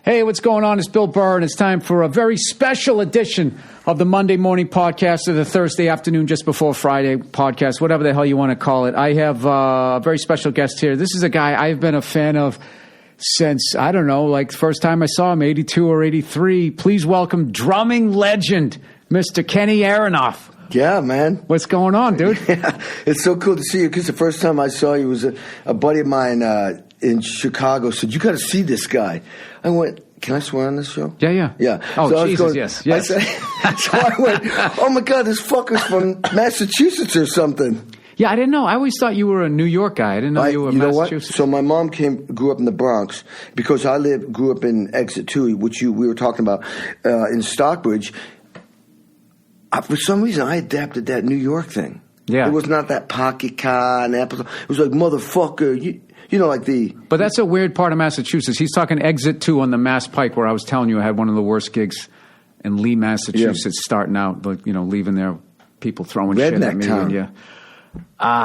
Hey, what's going on? It's Bill Burr, and it's time for a very special edition of the Monday morning podcast or the Thursday afternoon just before Friday podcast, whatever the hell you want to call it. I have a very special guest here. This is a guy I've been a fan of since, I don't know, like the first time I saw him, 82 or 83. Please welcome drumming legend, Mr. Kenny Aronoff. Yeah, man. What's going on, dude? Yeah, it's so cool to see you, because the first time I saw you was a buddy of mine in Chicago said, "You got to see this guy." I went, "Can I swear on this show?" Yeah. Oh, so Jesus, yes. So I went, "Oh my God, this fucker's from Massachusetts or something." Yeah, I didn't know. I always thought you were a New York guy. I didn't know you were Massachusetts. What? So my mom grew up in the Bronx, because I grew up in Exit 2, which we were talking about, in Stockbridge. For some reason, I adapted that New York thing. Yeah. It was not that pocket car and apple. It was like, motherfucker, you know, like the... But that's a weird part of Massachusetts. He's talking Exit 2 on the Mass Pike, where I was telling you I had one of the worst gigs in Lee, Massachusetts, starting out, like, you know, leaving there, people throwing shit at me. Town. Yeah.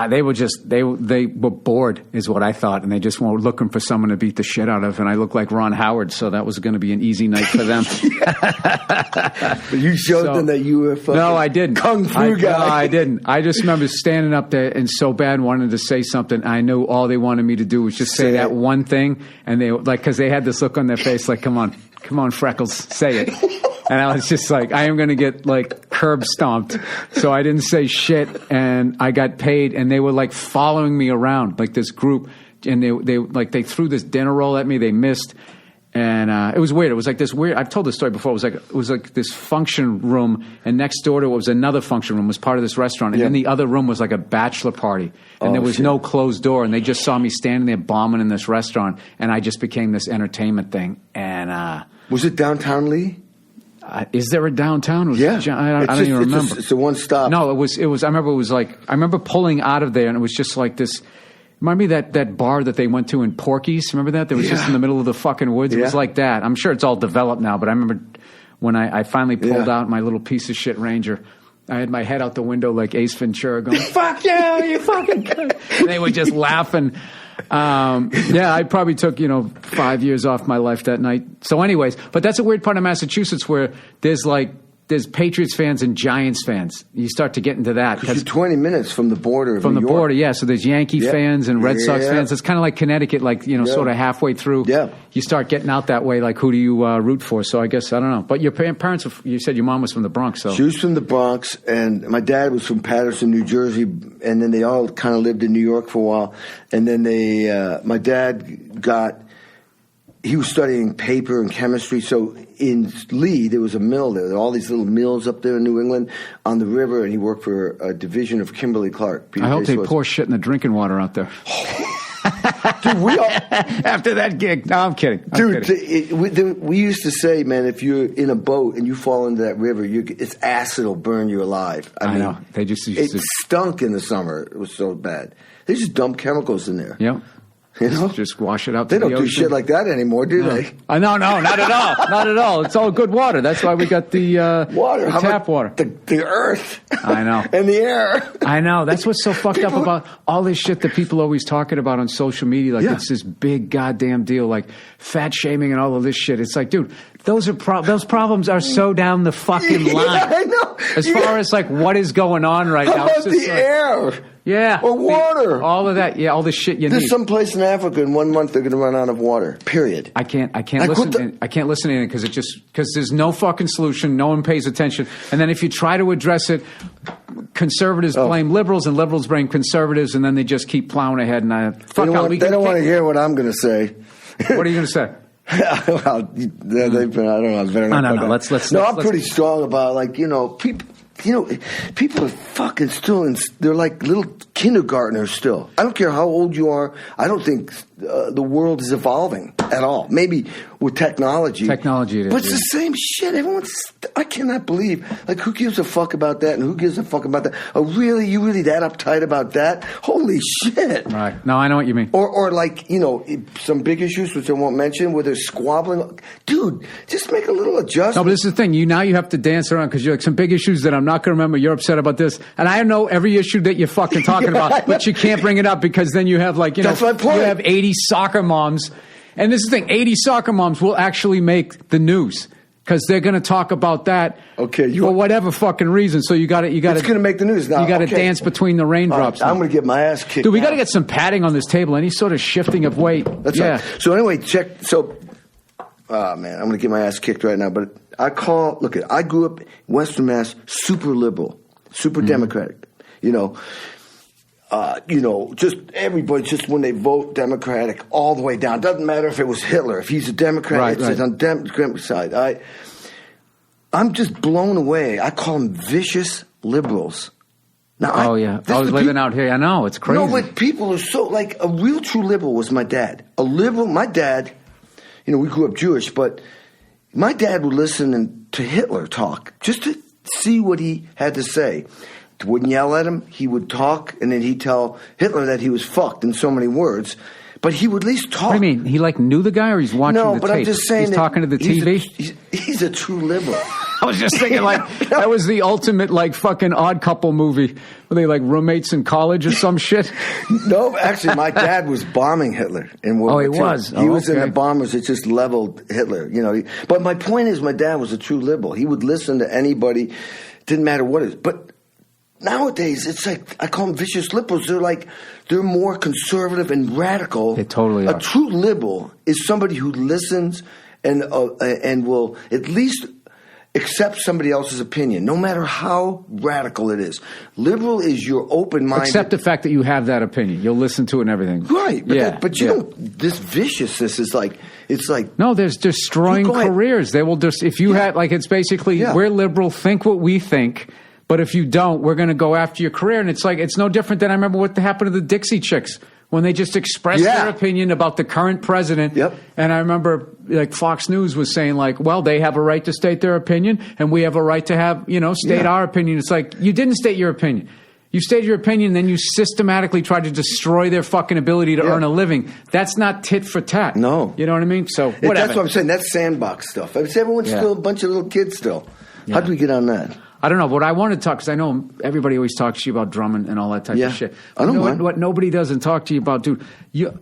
They were bored, is what I thought, and they just were looking for someone to beat the shit out of, and I looked like Ron Howard, so that was going to be an easy night for them. But you showed them that you were a fucking no, I didn't. Kung Fu guy. No, I didn't. I just remember standing up there and so bad wanted to say something. I knew all they wanted me to do was just say that one thing, and they because they had this look on their face like, come on, Freckles, say it. And I was just like, I am going to get like curb stomped. So I didn't say shit, and I got paid, and they were like following me around, like this group, and they threw this dinner roll at me. They missed, and it was weird. It was like this weird. I've told this story before. It was like this function room, and next door to it was another function room. It was part of this restaurant, and then the other room was like a bachelor party, and there was no closed door, and they just saw me standing there bombing in this restaurant, and I just became this entertainment thing. And was it downtown Lee? Is there a downtown? Yeah, I don't even remember. It's a one stop. No, it was. I remember it was like, I remember pulling out of there, and it was just like this. Remember that bar that they went to in Porky's? Remember that? That was just in the middle of the fucking woods. It was like that. I'm sure it's all developed now, but I remember when I finally pulled out my little piece of shit Ranger. I had my head out the window like Ace Ventura, going, "Fuck you, you fucking!" And they were just laughing. I probably took 5 years off my life that night. So anyways, but that's a weird part of Massachusetts where there's Patriots fans and Giants fans. You start to get into that. Because you're 20 minutes from the border of From New the York. border, yeah. So there's Yankee fans and Red Sox fans. It's kind of like Connecticut, sort of halfway through. Yeah. You start getting out that way, like who do you root for? So I guess, I don't know. But your parents, you said your mom was from the Bronx. So she was from the Bronx, and my dad was from Paterson, New Jersey, and then they all kind of lived in New York for a while. And then my dad he was studying paper and chemistry. So in Lee, there was a mill there. There were all these little mills up there in New England on the river, and he worked for a division of Kimberly-Clark. I hope they pour shit in the drinking water out there. Dude, after that gig. No, I'm kidding. We used to say, man, if you're in a boat and you fall into that river, it's acid will burn you alive. I mean, know. They just stunk in the summer. It was so bad. They just dump chemicals in there. Yep. Just wash it out to the ocean. They don't do shit like that anymore, do they? No, not at all. Not at all. It's all good water. That's why we got the water, the tap water. The earth. I know. And the air. I know. That's what's so fucked up about all this shit that people are always talking about on social media. Like it's this big goddamn deal, like fat shaming and all of this shit. It's like, dude, those problems are so down the fucking line. Yeah, I know. As far as like what is going on right now. How about the air? Yeah. Or water. All of that. Yeah, all the shit you need. There's some place in Africa in 1 month they're going to run out of water. Period. I can't listen. I can't listen to it because there's no fucking solution. No one pays attention. And then if you try to address it, conservatives blame liberals and liberals blame conservatives, and then they just keep plowing ahead. And they don't want to hear what I'm going to say. What are you going to say? Well, they've been. I don't know. Better not. No. Let's. I'm pretty strong about people. People are fucking still they're like little kindergartners still. I don't care how old you are. I don't think the world is evolving at all. Maybe with technology. Technology it is. But it's the same shit. I cannot believe. Like, who gives a fuck about that and who gives a fuck about that? Oh, really? You really that uptight about that? Holy shit. Right. No, I know what you mean. Or like, some big issues, which I won't mention, where they're squabbling. Dude, just make a little adjustment. No, but this is the thing. You have to dance around because you're like, some big issues that I'm not going to remember. You're upset about this. And I know every issue that you're fucking talking about, but you can't bring it up because then you have That's my point. You have 80 soccer moms And this is the thing, 80 soccer moms will actually make the news because they're going to talk about that for whatever fucking reason. So you got to. It's going to make the news now. You got to dance between the raindrops. Right, I'm going to get my ass kicked. Dude, we got to get some padding on this table. Any sort of shifting of weight. That's right. So anyway, check. So, man, I'm going to get my ass kicked right now. But I grew up in Western Mass, super liberal, super democratic. Just everybody, just when they vote Democratic all the way down. Doesn't matter if it was Hitler. If he's a Democrat, it's on the Democratic side. I'm just blown away. I call them vicious liberals. Now, I was living out here. I know, it's crazy. No, but people are so, like, a real true liberal was my dad. A liberal, my dad, we grew up Jewish, but my dad would listen to Hitler talk just to see what he had to say. Wouldn't yell at him. He would talk, and then he'd tell Hitler that he was fucked in so many words. But he would at least talk. What do you mean? He knew the guy, or he's watching the tape? No, but I'm just saying he's talking to the TV? He's a true liberal. I was just thinking, that was the ultimate, fucking Odd Couple movie. Were they, roommates in college or some shit? No, actually, my dad was bombing Hitler in World War II. He was? He was in the bombers that just leveled Hitler, But my point is, my dad was a true liberal. He would listen to anybody. Didn't matter what it is. But nowadays, it's like, I call them vicious liberals. They're more conservative and radical. They totally are. A true liberal is somebody who listens and will at least accept somebody else's opinion, no matter how radical it is. Liberal is your open-minded. Accept the fact that you have that opinion. You'll listen to it and everything. Right. But you don't, this viciousness is it's like. No, there's destroying careers. They will just, if you had, it's basically, we're liberal, think what we think. But if you don't, we're going to go after your career. And it's no different than I remember what happened to the Dixie Chicks when they just expressed their opinion about the current president. Yep. And I remember Fox News was saying they have a right to state their opinion and we have a right to have, state our opinion. It's like, you didn't state your opinion. You stated your opinion, then you systematically tried to destroy their fucking ability to earn a living. That's not tit for tat. No. You know what I mean? So whatever. That's what I'm saying. That's sandbox stuff. Everyone's still a bunch of little kids still. Yeah. How do we get on that? I don't know, but I want to talk, because I know everybody always talks to you about drumming and all that type of shit. I don't mind. What nobody doesn't talk to you about, dude,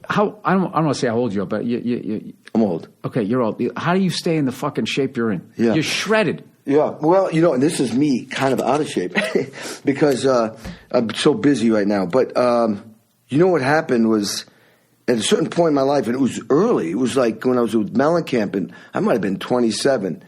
I don't want to say how old you are, but I'm old. Okay, you're old. How do you stay in the fucking shape you're in? Yeah. You're shredded. Yeah, well, and this is me kind of out of shape because I'm so busy right now. But what happened was at a certain point in my life, and it was early. It was like when I was with Mellencamp, and I might have been 27,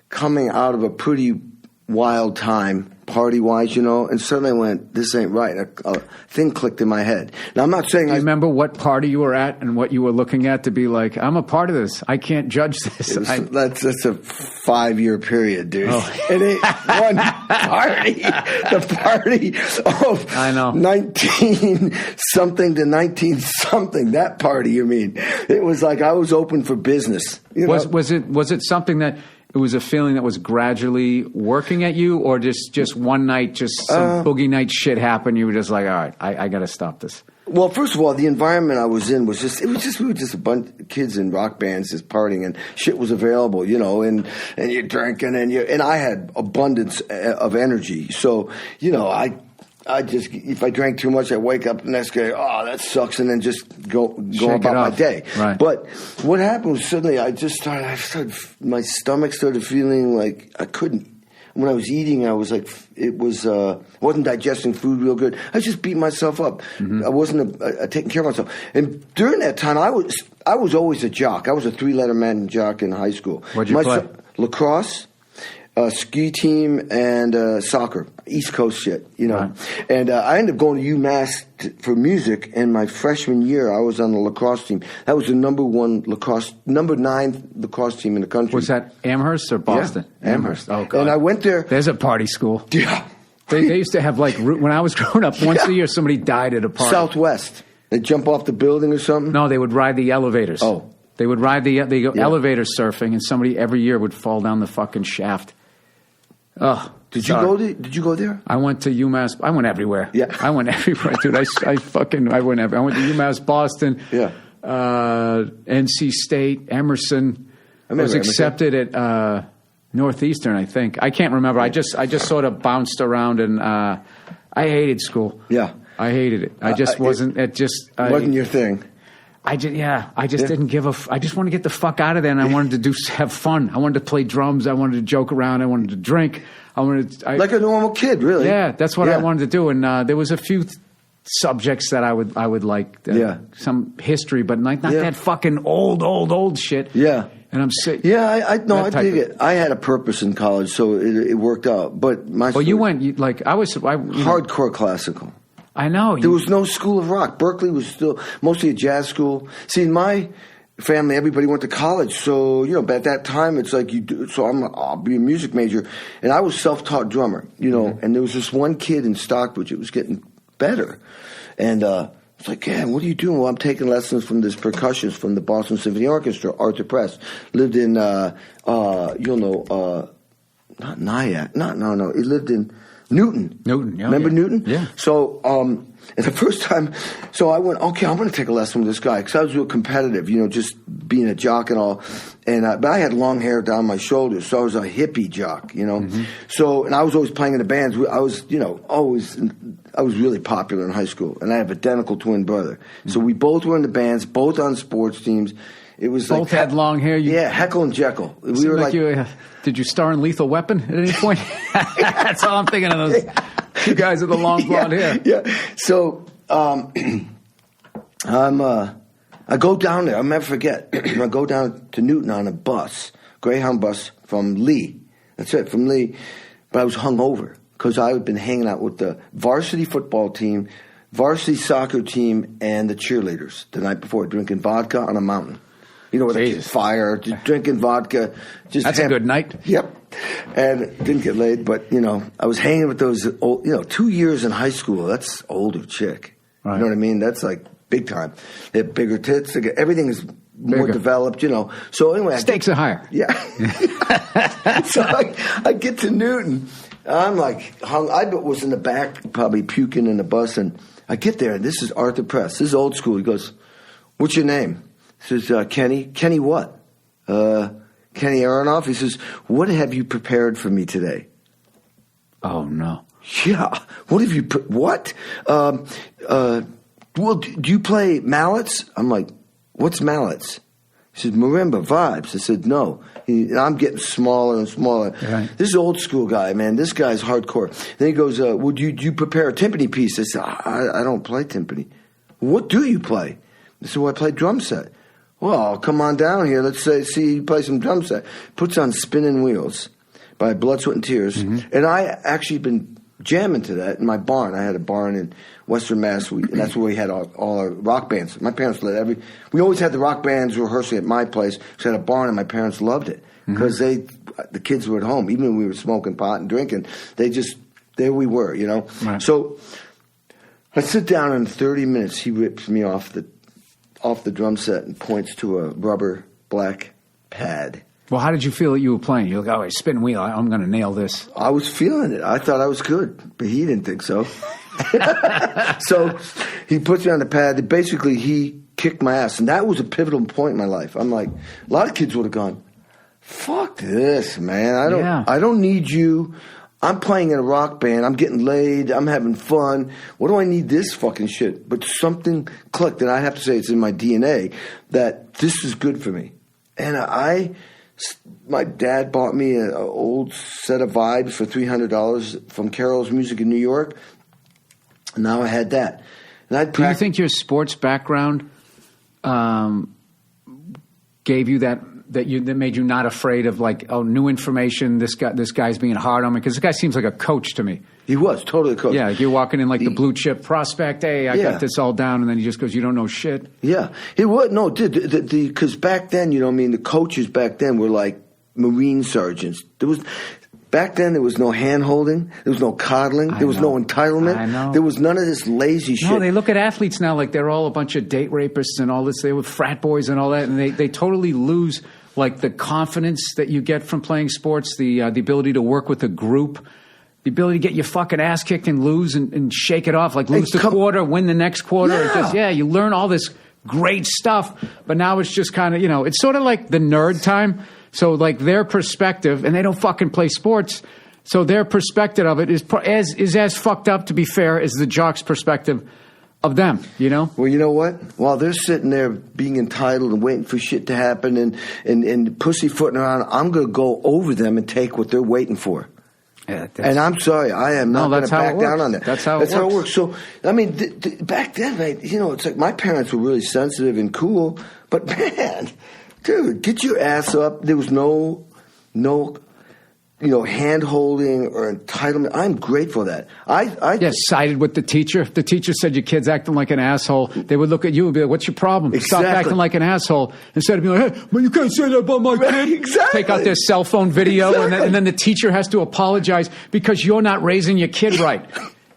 coming out of a pretty wild time, party-wise, and suddenly I went, this ain't right. A thing clicked in my head. Now, I'm not saying Do you remember what party you were at and what you were looking at to be like, I'm a part of this. I can't judge this. That's a 5-year period, dude. Oh. It ain't one party. The party of I know. 19-something to 19-something. That party, you mean. It was like I was open for business. Was it something that... It was a feeling that was gradually working at you, or just one night, just some boogie night shit happened. You were just like, all right, I got to stop this. Well, first of all, the environment I was in was we were just a bunch of kids in rock bands just partying, and shit was available, and you're drinking, and I had abundance of energy. So, I just, if I drank too much, I wake up the next day, that sucks, and then just go about my day. Right. But what happened was suddenly my stomach started feeling like I couldn't. When I was eating, I was like, wasn't digesting food real good. I just beat myself up. Mm-hmm. I wasn't taking care of myself. And during that time, I was always a jock. I was a 3-letter man jock in high school. What'd you play? Lacrosse. Ski team and soccer, East Coast shit, Right. And I ended up going to UMass for music. And my freshman year, I was on the lacrosse team. That was the number 9 lacrosse team in the country. Was that Amherst or Boston? Yeah, Amherst. Oh, God. And I went there. There's a party school. Yeah. They used to have when I was growing up, once a year somebody died at a party. Southwest. They'd jump off the building or something? No, they would ride the elevators. Oh. They would ride they go elevator surfing, and somebody every year would fall down the fucking shaft. Oh, did you go there? Did you go there? I went to UMass. I went everywhere. Yeah, I went everywhere, dude. I went everywhere. I went to UMass Boston. Yeah, NC State, Emerson. I was accepted at Northeastern. I think I can't remember. I just sort of bounced around, and I hated school. Yeah, I hated it. I just wasn't. It just wasn't your thing. I just didn't give I just wanted to get the fuck out of there, and I wanted to have fun. I wanted to play drums. I wanted to joke around. I wanted to drink. Like a normal kid, really. Yeah, that's what I wanted to do. And there was a few subjects that I would like. Some history, but not that fucking old shit. Yeah. And I'm sick. Yeah, I dig it. I had a purpose in college, so it worked out. But you went hardcore classical. I know. There was no school of rock. Berkeley was still mostly a jazz school. See, in my family, everybody went to college. So, but at that time, it's like I'll be a music major. And I was self-taught drummer, and there was this one kid in Stockbridge. It was getting better. And it's like, yeah, what are you doing? Well, I'm taking lessons from this percussionist from the Boston Symphony Orchestra, Arthur Press. Lived in, not Nyack. No. He lived in Newton. Yeah. Remember Newton? Yeah. So, and the first time, so I went, okay, I'm going to take a lesson with this guy because I was real competitive, just being a jock and all. And but I had long hair down my shoulders, so I was a hippie jock, Mm-hmm. So, and I was always playing in the bands. I was, I was really popular in high school, and I have an identical twin brother. Mm-hmm. So we both were in the bands, both on sports teams. It was both had long hair. Heckle and Jekyll. We were like did you star in Lethal Weapon at any point? That's all I'm thinking of, those two guys with the long blonde hair. Yeah. So I go down there. I'll never forget. I go down to Newton on a bus, Greyhound bus from Lee. That's it, from Lee. But I was hungover because I had been hanging out with the varsity football team, varsity soccer team, and the cheerleaders the night before, drinking vodka on a mountain. With a fire, just drinking vodka. That's a good night. Yep. And didn't get laid, but, I was hanging with those old, 2 years in high school. That's older chick. Right. You know what I mean? That's like big time. They have bigger tits. Everything is more developed, So anyway. Stakes are higher. Yeah. So I get to Newton. I'm like hung. I was in the back, probably puking in the bus. And I get there, and this is Arthur Press. This is old school. He goes, "What's your name?" He says, Kenny. Kenny what? Kenny Aronoff. He says, "What have you prepared for me today?" Oh, no. Yeah. What have you what? Well, do you play mallets? I'm like, "What's mallets?" He said, "Marimba, vibes." I said, "No." And I'm getting smaller and smaller. Right. This is an old school guy, man. This guy's hardcore. Then he goes, "Well, do you prepare a timpani piece?" I said, I don't play timpani." "What do you play?" I said, "Well, I play drum set." "Well, come on down here. Let's see you play some drum set." Puts on Spinning Wheels by Blood, Sweat, and Tears. Mm-hmm. And I actually been jamming to that in my barn. I had a barn in Western Mass, and that's where we had all our rock bands. My parents we always had the rock bands rehearsing at my place. So I had a barn, and my parents loved it because the kids were at home. Even when we were smoking pot and drinking, there we were, Right. So I sit down, and in 30 minutes, he rips me off the drum set and points to a rubber black pad. Well, how did you feel that you were playing? You're like, "Oh, spin wheel, I'm going to nail this." I was feeling it. I thought I was good, but he didn't think so. So he puts me on the pad. Basically, he kicked my ass. And that was a pivotal point in my life. I'm like, a lot of kids would have gone, "Fuck this, man. I don't need you. I'm playing in a rock band. I'm getting laid. I'm having fun. What do I need this fucking shit?" But something clicked, and I have to say it's in my DNA that this is good for me. And my dad bought me an old set of Vibes for $300 from Carol's Music in New York. And now I had that. And do you think your sports background gave you that made you not afraid of new information? This guy's being hard on me, because this guy seems like a coach to me. He was totally a coach. Yeah, you're walking in the blue chip prospect. Hey, I got this all down, and then he just goes, "You don't know shit." Yeah, he would. No, because back then, the coaches back then were like Marine sergeants. Back then, there was no hand holding. There was no coddling. There was no entitlement. I know. There was none of this lazy shit. No, they look at athletes now like they're all a bunch of date rapists and all this. They were frat boys and all that, and they totally lose the confidence that you get from playing sports, the ability to work with a group, the ability to get your fucking ass kicked and lose and shake it off, lose the quarter, win the next quarter. Yeah. You learn all this great stuff, but now it's just kind of, it's sort of like the nerd time. So their perspective, and they don't fucking play sports, so their perspective of it is as fucked up, to be fair, as the jock's perspective of them, you know? Well, you know what? While they're sitting there being entitled and waiting for shit to happen and pussyfooting around, I'm going to go over them and take what they're waiting for. Yeah, and I'm sorry, I am not going to back down on that. That's how it works. So, I mean, back then, mate, you know, it's like my parents were really sensitive and cool, but man, dude, get your ass up. There was no hand-holding or entitlement. I'm grateful for that. I sided with the teacher. If the teacher said your kid's acting like an asshole, they would look at you and be like, what's your problem? Exactly. Stop acting like an asshole. Instead of being like, hey, well, you can't say that about my kid. Exactly. Take out their cell phone video, and then the teacher has to apologize because you're not raising your kid right.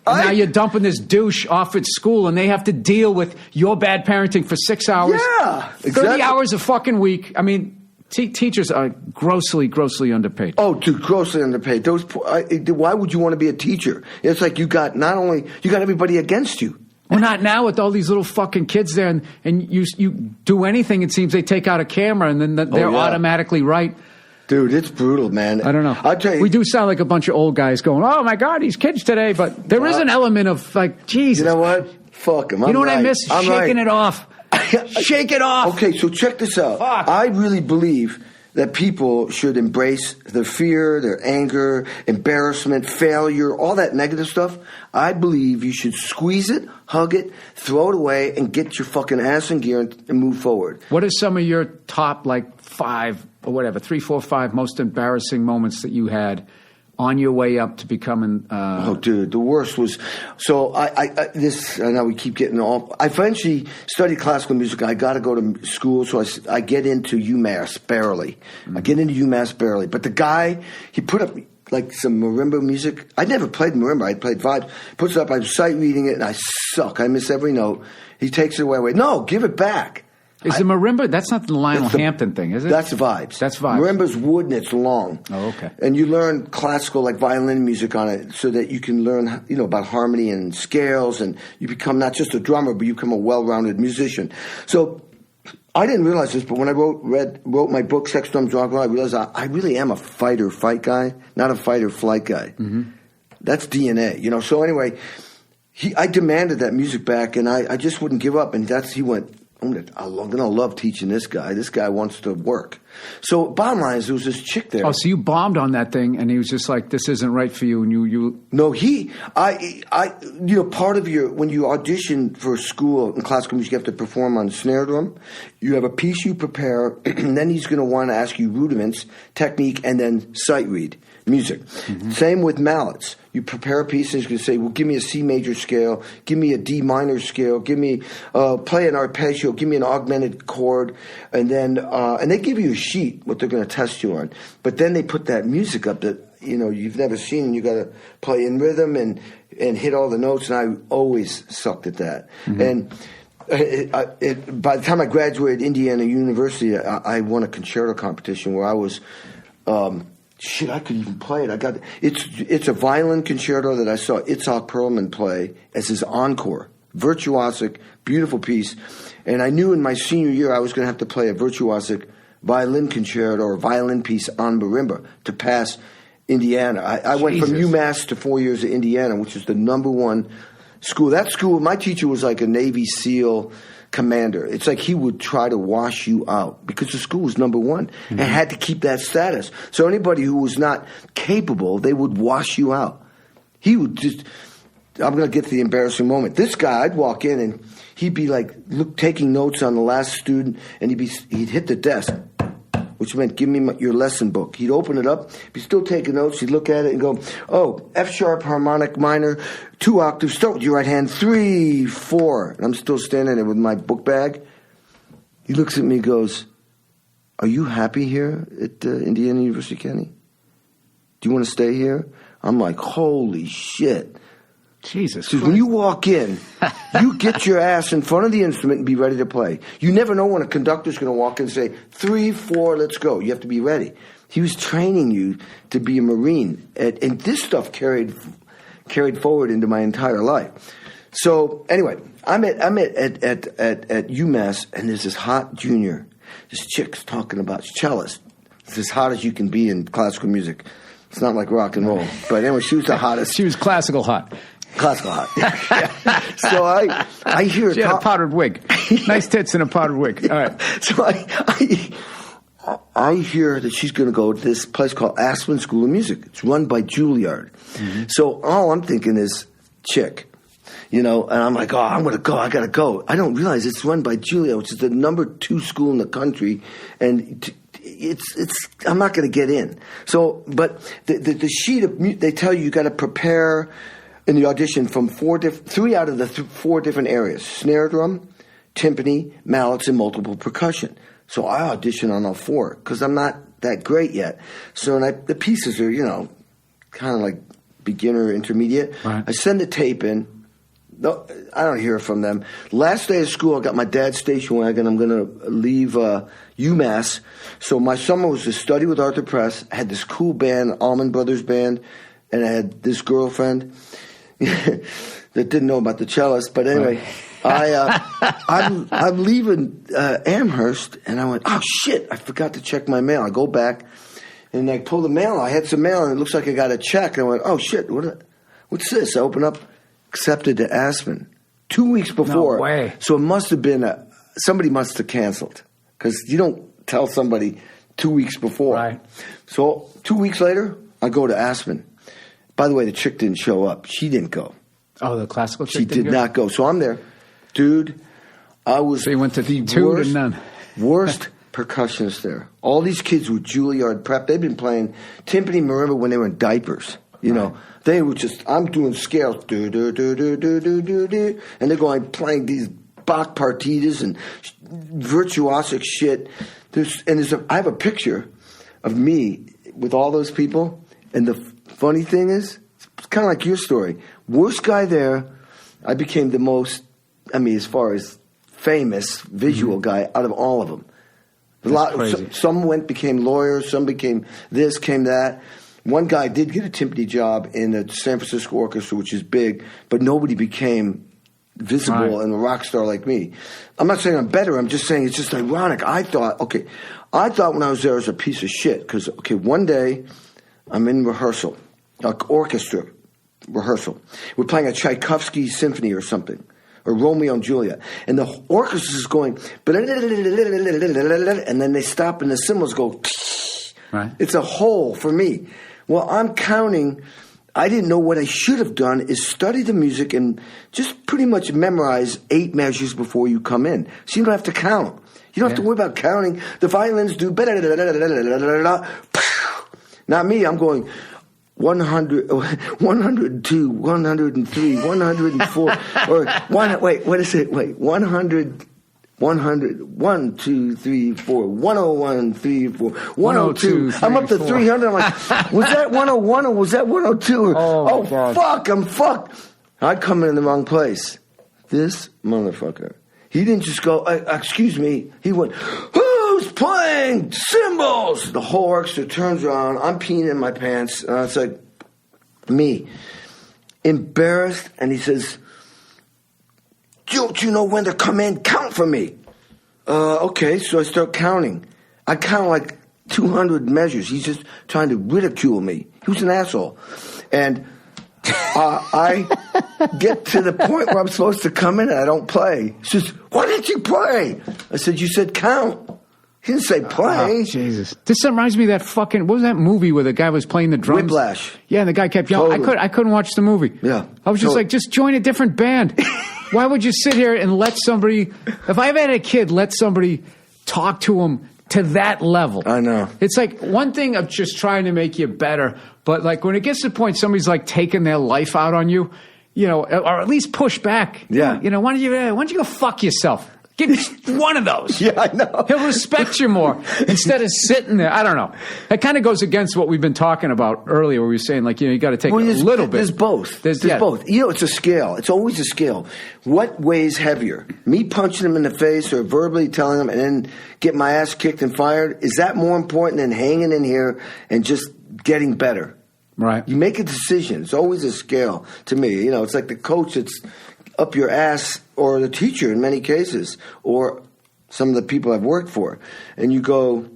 Now you're dumping this douche off at school, and they have to deal with your bad parenting for 6 hours. Yeah, exactly. 30 hours a fucking week. I mean... Teachers are grossly underpaid. Oh, dude, grossly underpaid. Why would you want to be a teacher? It's like you got everybody against you. Well, not now with all these little fucking kids there, and you do anything, it seems they take out a camera, and then they're automatically right. Dude, it's brutal, man. I don't know. I'll tell you. We do sound like a bunch of old guys going, oh, my God, these kids today. But there is an element of, like, Jesus. You know what? Fuck them. You know what I miss? Shaking it off. Shake it off. Okay, so check this out. Fuck. I really believe that people should embrace their fear, their anger, embarrassment, failure, all that negative stuff. I believe you should squeeze it, hug it, throw it away, and get your fucking ass in gear and move forward. What are some of your top, like, 5 or whatever, 3, 4, 5 most embarrassing moments that you had on your way up to becoming... Oh, dude, the worst was... So, I know we keep getting off. I eventually studied classical music. I got to go to school, so I get into UMass barely. Mm-hmm. I get into UMass barely. But the guy, he put up like some marimba music. I never played marimba. I played vibes. Puts it up. I'm sight reading it, and I suck. I miss every note. He takes it away. Wait, no, give it back. Is the marimba? That's not the Lionel Hampton thing, is it? That's vibes. That's vibes. Marimba's wood and it's long. Oh, okay. And you learn classical, like violin music on it, so that you can learn, about harmony and scales, and you become not just a drummer, but you become a well-rounded musician. So I didn't realize this, but when I wrote my book, Sex, Drums, Rock and Roll, I realized I really am a fight guy, not a fight-or-flight guy. Mm-hmm. That's DNA, So anyway, I demanded that music back, and I just wouldn't give up. And he went, I'm going to love teaching this guy. This guy wants to work. So bottom line is there was this chick there. Oh, so you bombed on that thing, and he was just like, this isn't right for you. And you. No, part of when you audition for school in classical music, you have to perform on the snare drum. You have a piece you prepare, and then he's going to want to ask you rudiments, technique, and then sight read music. Mm-hmm. Same with mallets. You prepare a piece, and he's going to say, well, give me a C major scale, give me a D minor scale, give me, play an arpeggio, give me an augmented chord, and then, and they give you a sheet, what they're going to test you on. But then they put that music up that, you've never seen, and you got to play in rhythm and hit all the notes, and I always sucked at that. Mm-hmm. And by the time I graduated Indiana University, I won a concerto competition where I was, I could even play it. It's a violin concerto that I saw Itzhak Perlman play as his encore. Virtuosic, beautiful piece. And I knew in my senior year I was going to have to play a virtuosic violin concerto or violin piece on marimba to pass Indiana. I went from UMass to 4 years at Indiana, which is the number one school. That school, my teacher was like a Navy SEAL commander. It's like he would try to wash you out because the school was number one and had to keep that status. So anybody who was not capable, they would wash you out. He would just... I'm going to get to the embarrassing moment. This guy, I'd walk in and he'd be like taking notes on the last student, and he'd hit the desk, which meant give me your lesson book. He'd open it up, be still taking notes. He'd look at it and go, oh, F sharp harmonic minor, 2 octaves, start with your right hand, 3, 4. And I'm still standing there with my book bag. He looks at me and goes, are you happy here at Indiana University, Kenny? Do you want to stay here? I'm like, holy shit. Jesus Christ. When you walk in, you get your ass in front of the instrument and be ready to play. You never know when a conductor's going to walk in and say, 3, 4, let's go. You have to be ready. He was training you to be a Marine. And this stuff carried forward into my entire life. So anyway, I'm at UMass, and there's this hot junior. This chick's talking about cellist. It's as hot as you can be in classical music. It's not like rock and roll. But anyway, she was the hottest. She was classical hot. Classical hot. Yeah. So I hear She had a powdered wig. Nice tits and a powdered wig. All right. So I hear that she's going to go to this place called Aspen School of Music. It's run by Juilliard. Mm-hmm. So all I'm thinking is chick. And I'm like, oh, I'm going to go. I got to go. I don't realize it's run by Juilliard, which is the number 2 school in the country, and it's. I'm not going to get in. So, but the sheet of they tell you got to prepare in the audition from 3 out of the 4 different areas: snare drum, timpani, mallets, and multiple percussion. So I audition on all 4 because I'm not that great yet. So the pieces are kind of like beginner, intermediate. Right. I send the tape in. No, I don't hear from them. Last day of school, I got my dad's station wagon. I'm going to leave UMass. So my summer was to study with Arthur Press. I had this cool band, Allman Brothers Band, and I had this girlfriend that didn't know about the cellist. But anyway, I'm leaving Amherst, and I went, oh, shit, I forgot to check my mail. I go back, and I pull the mail. I had some mail, and it looks like I got a check. And I went, oh, shit, what's this? I open up. Accepted to Aspen 2 weeks before. No way. So it must have been somebody must have canceled because you don't tell somebody 2 weeks before. Right. So 2 weeks later, I go to Aspen. By the way, the chick didn't show up. She didn't go. Oh, the classical chick She did not go. So I'm there. Dude, I was So you went to the 2 worst, to none. worst percussionist there. All these kids were Juilliard prep. They've been playing timpani marimba when they were in diapers. They were just, I'm doing scales, do, do, do, do, do, do, do, do, and they're going playing these Bach partitas and virtuosic shit. I have a picture of me with all those people, and the funny thing is, it's kind of like your story. Worst guy there, I became the most, as far as famous visual guy out of all of them. Some became lawyers, some became this, came that. One guy did get a timpani job in the San Francisco Orchestra, which is big, but nobody became visible and a rock star like me. I'm not saying I'm better. I'm just saying it's just ironic. I thought when I was there, I was a piece of shit because, one day I'm in rehearsal, orchestra rehearsal. We're playing a Tchaikovsky symphony or something, or Romeo and Juliet, and the orchestra is going, and then they stop and the cymbals go. Right. It's a hole for me. Well, I'm counting. I didn't know what I should have done is study the music and just pretty much memorize 8 measures before you come in. So you don't have to count. You don't have to worry about counting. The violins do not me. I'm going 100, 102, 103, 104, or what is it? 100. 1, 2, 3, 4, 101, 3, 4, 102. I'm up to 300. I'm like, was that 101 or was that 102? Oh fuck, I'm fucked. I come in the wrong place. This motherfucker. He didn't just go, excuse me. He went, who's playing cymbals? The whole orchestra turns around. I'm peeing in my pants. And it's like, me. Embarrassed. And he says, don't you know when to come in? Count for me. Okay, so I start counting. I count like 200 measures. He's just trying to ridicule me. He was an asshole. And I get to the point where I'm supposed to come in and I don't play. He says, why didn't you play? I said, you said count. He didn't say play. Oh, Jesus. This reminds me of that what was that movie where the guy was playing the drums? Whiplash. Yeah, and the guy kept yelling. Totally. I couldn't watch the movie. Yeah. I was just like, just join a different band. Why would you sit here and let somebody, if I ever had a kid, let somebody talk to him to that level? I know. It's like one thing of just trying to make you better, but like when it gets to the point somebody's like taking their life out on you, or at least push back. Yeah. Why don't you go fuck yourself? Give me one of those. Yeah, I know. He'll respect you more instead of sitting there. I don't know. That kind of goes against what we've been talking about earlier where we were saying, like, you got to take a little bit. There's both. There's both. It's a scale. It's always a scale. What weighs heavier? Me punching him in the face or verbally telling him and then get my ass kicked and fired? Is that more important than hanging in here and just getting better? Right. You make a decision. It's always a scale to me. It's like the coach that's up your ass, or the teacher in many cases, or some of the people I've worked for. And you go,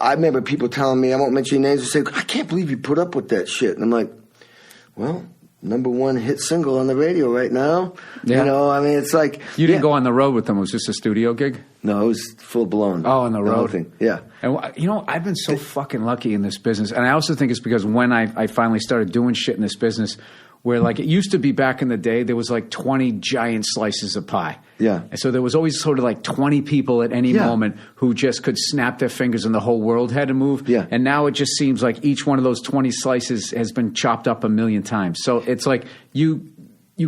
I remember people telling me, I won't mention names, and say, I can't believe you put up with that shit. And I'm like, well, #1 hit single on the radio right now. Yeah. You know, I mean, it's like... You didn't go on the road with them. It was just a studio gig? No, it was full-blown. Oh, on the road. whole thing. Yeah. And, you know, I've been so fucking lucky in this business. And I also think it's because when I finally started doing shit in this business, where like it used to be back in the day, there was like 20 giant slices of pie. Yeah. And so there was always sort of like 20 people at any moment who just could snap their fingers and the whole world had to move. Yeah. And now it just seems like each one of those 20 slices has been chopped up a million times. So it's like you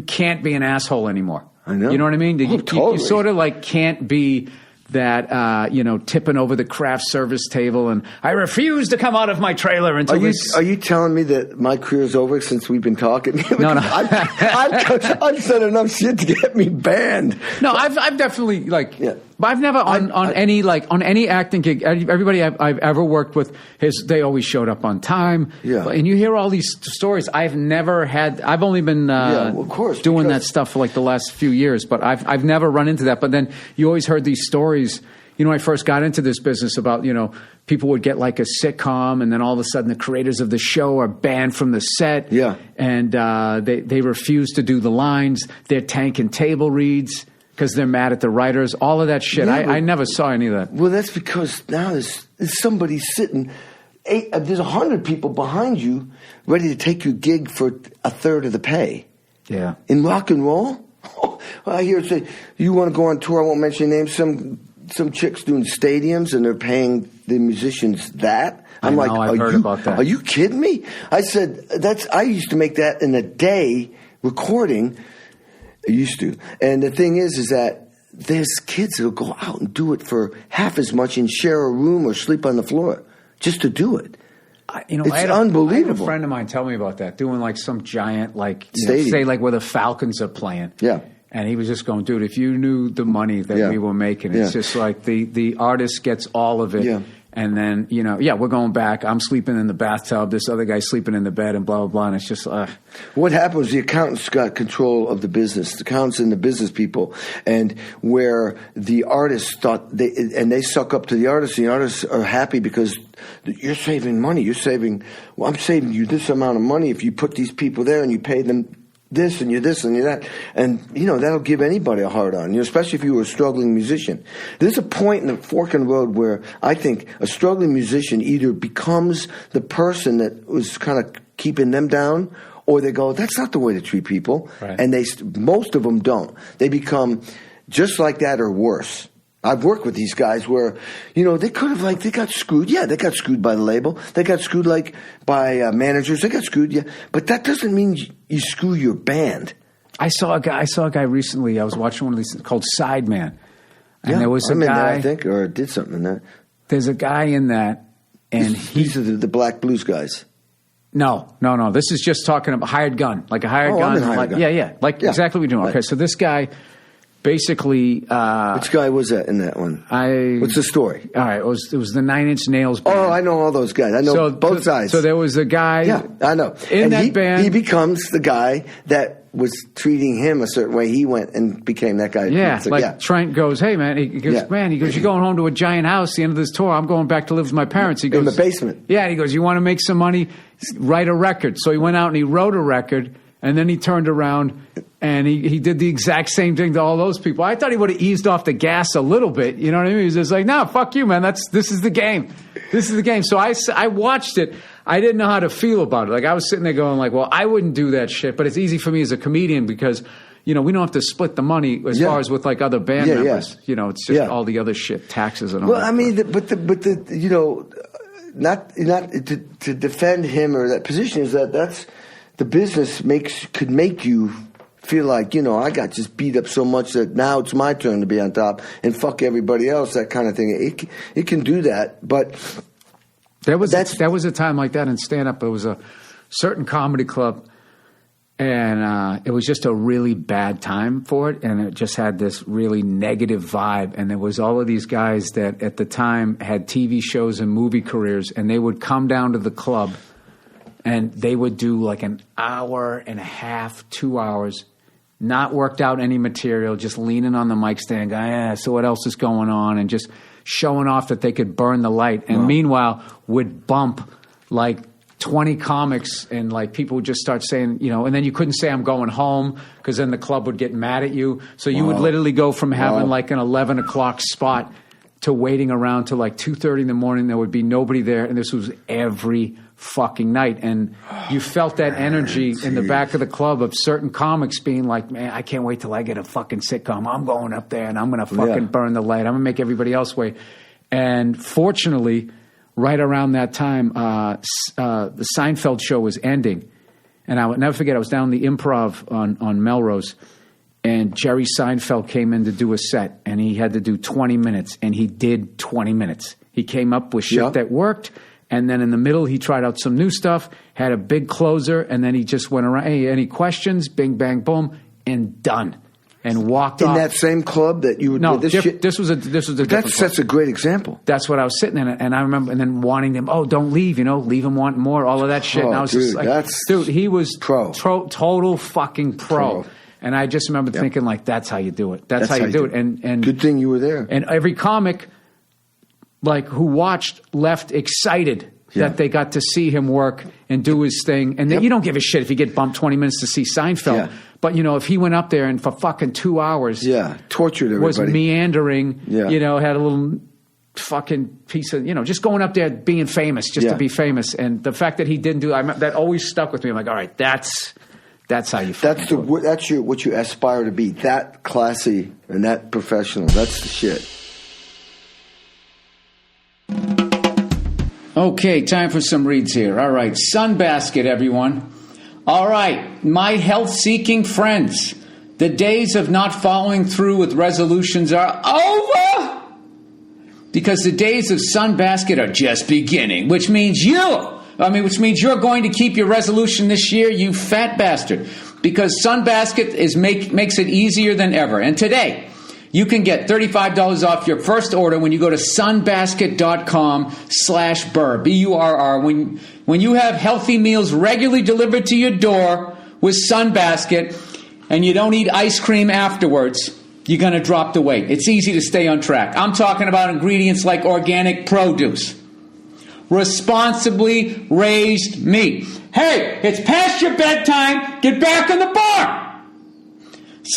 can't be an asshole anymore. I know. You know what I mean? Totally. You sort of like can't be that, tipping over the craft service table and I refuse to come out of my trailer until this. Are you telling me that my career's over since we've been talking? No. I've said enough shit to get me banned. No, I've definitely like. Yeah. But I've never on any acting gig. Everybody I've ever worked with, they always showed up on time. Yeah. And you hear all these stories. I've never had. I've only been of course, doing that stuff for like the last few years. But I've never run into that. But then you always heard these stories. You know, I first got into this business about, you know, people would get like a sitcom and then all of a sudden the creators of the show are banned from the set. Yeah. And they refuse to do the lines. They're tanking table reads because they're mad at the writers. All of that shit. Yeah, I never saw any of that. Well, that's because now there's somebody sitting. There's 100 people behind you ready to take your gig for a third of the pay. Yeah. In rock and roll? I hear it say, you want to go on tour, I won't mention your name, some chicks doing stadiums and they're paying the musicians that. I'm like, I've heard about that. Are you kidding me? I said, I used to make that in a day recording. I used to. And the thing is that there's kids that'll go out and do it for half as much and share a room or sleep on the floor just to do it. It's unbelievable. I had a friend of mine tell me about that, doing like some giant, like, stadium. say like where the Falcons are playing. Yeah. And he was just going, dude, if you knew the money that we were making, it's just like the artist gets all of it. Yeah. And then, you know, we're going back. I'm sleeping in the bathtub. This other guy's sleeping in the bed and blah, blah, blah. And it's just, What happened was the accountants got control of the business, the accountants and the business people, and where the artists thought they suck up to the artists. The artists are happy because you're saving money. I'm saving you this amount of money if you put these people there and you pay them this and you're this and you're that. And, you know, that'll give anybody a hard on, you know, especially if you were a struggling musician. There's a point in the fork in the road where I think a struggling musician either becomes the person that was kind of keeping them down, or they go, that's not the way to treat people. Right. And most of them don't. They become just like that or worse. I've worked with these guys where, you know, they could have they got screwed. Yeah, they got screwed by the label. They got screwed by managers. They got screwed. Yeah, but that doesn't mean you screw your band. I saw a guy recently. I was watching one of these called Sideman. And yeah, there was a I'm in guy, that, I think, or did something in that. There's a guy in that. And these are the Black Blues guys. No. This is just talking about hired gun, like a hired gun. I'm in hired gun. Yeah. Exactly what we're doing. Right. Okay, so this guy basically. Which guy was that in that one? What's the story? All right, it was the 9 Inch Nails band. Oh, I know all those guys. I know both sides. So there was a guy. Yeah, I know. In and that band. He becomes the guy that was treating him a certain way. He went and became that guy. Yeah, Trent goes, hey, man. He goes, you're going home to a giant house at the end of this tour. I'm going back to live with my parents. He goes, in the basement. Yeah, and he goes, you want to make some money? Write a record. So he went out and he wrote a record, and then he turned around and he did the exact same thing to all those people. I thought he would have eased off the gas a little bit. You know what I mean? He was just like, no, fuck you, man. This is the game. This is the game. So I watched it. I didn't know how to feel about it. Like, I was sitting there going like, well, I wouldn't do that shit, but it's easy for me as a comedian because, you know, we don't have to split the money as far as with like other band members. You know, it's just all the other shit, taxes and all that. Well, I mean, but the you know, not to defend him or that position is that's the business could make you feel like, you know, I got just beat up so much that now it's my turn to be on top and fuck everybody else, that kind of thing. It can do that, but there was a time like that in stand-up. There was a certain comedy club, and it was just a really bad time for it, and it just had this really negative vibe. And there was all of these guys that at the time had TV shows and movie careers, and they would come down to the club, and they would do like an hour and a half, 2 hours, not worked out any material, just leaning on the mic stand, going, so what else is going on, and just showing off that they could burn the light, and meanwhile would bump like 20 comics, and like people would just start saying, you know, and then you couldn't say I'm going home because then the club would get mad at you. So you would literally go from having like an 11 o'clock spot to waiting around till like 2:30 in the morning. There would be nobody there, and this was every fucking night. And you felt that energy in the back of the club of certain comics being like, man, I can't wait till I get a fucking sitcom. I'm going up there and I'm going to fucking burn the light. I'm going to make everybody else wait. And fortunately, right around that time, the Seinfeld show was ending. And I would never forget, I was down the Improv on Melrose, and Jerry Seinfeld came in to do a set, and he had to do 20 minutes, and he did 20 minutes. He came up with shit that worked, and then in the middle, he tried out some new stuff, had a big closer, and then he just went around, hey, any questions? Bing, bang, boom, and done. And walked off. In that same club that you would do this shit? This was a different club. That's a great example. That's what I was sitting in, and I remember, and then wanting them, oh, don't leave, you know, leave him wanting more, all of that shit. And I was just like, dude, he was total fucking pro. And I just remember thinking, like, that's how you do it. That's how you do it. And good thing you were there. And every comic, like, who watched left excited that they got to see him work and do his thing. And then you don't give a shit if you get bumped 20 minutes to see Seinfeld. But, you know, if he went up there and for fucking 2 hours tortured everybody, was meandering, you know, had a little fucking piece of, you know, just going up there being famous just to be famous. And the fact that he didn't do that always stuck with me. I'm like, all right, that's how you that's what you aspire to be, that classy and that professional. That's the shit. Okay, time for some reads here. All right, Sunbasket, everyone. All right, my health-seeking friends, the days of not following through with resolutions are over, because the days of Sunbasket are just beginning, which means you're going to keep your resolution this year, you fat bastard, because Sunbasket makes it easier than ever. And today, you can get $35 off your first order when you go to sunbasket.com/Burr, B-U-R-R. When you have healthy meals regularly delivered to your door with Sunbasket and you don't eat ice cream afterwards, you're going to drop the weight. It's easy to stay on track. I'm talking about ingredients like organic produce, responsibly raised meat. Hey, it's past your bedtime. Get back in the bar.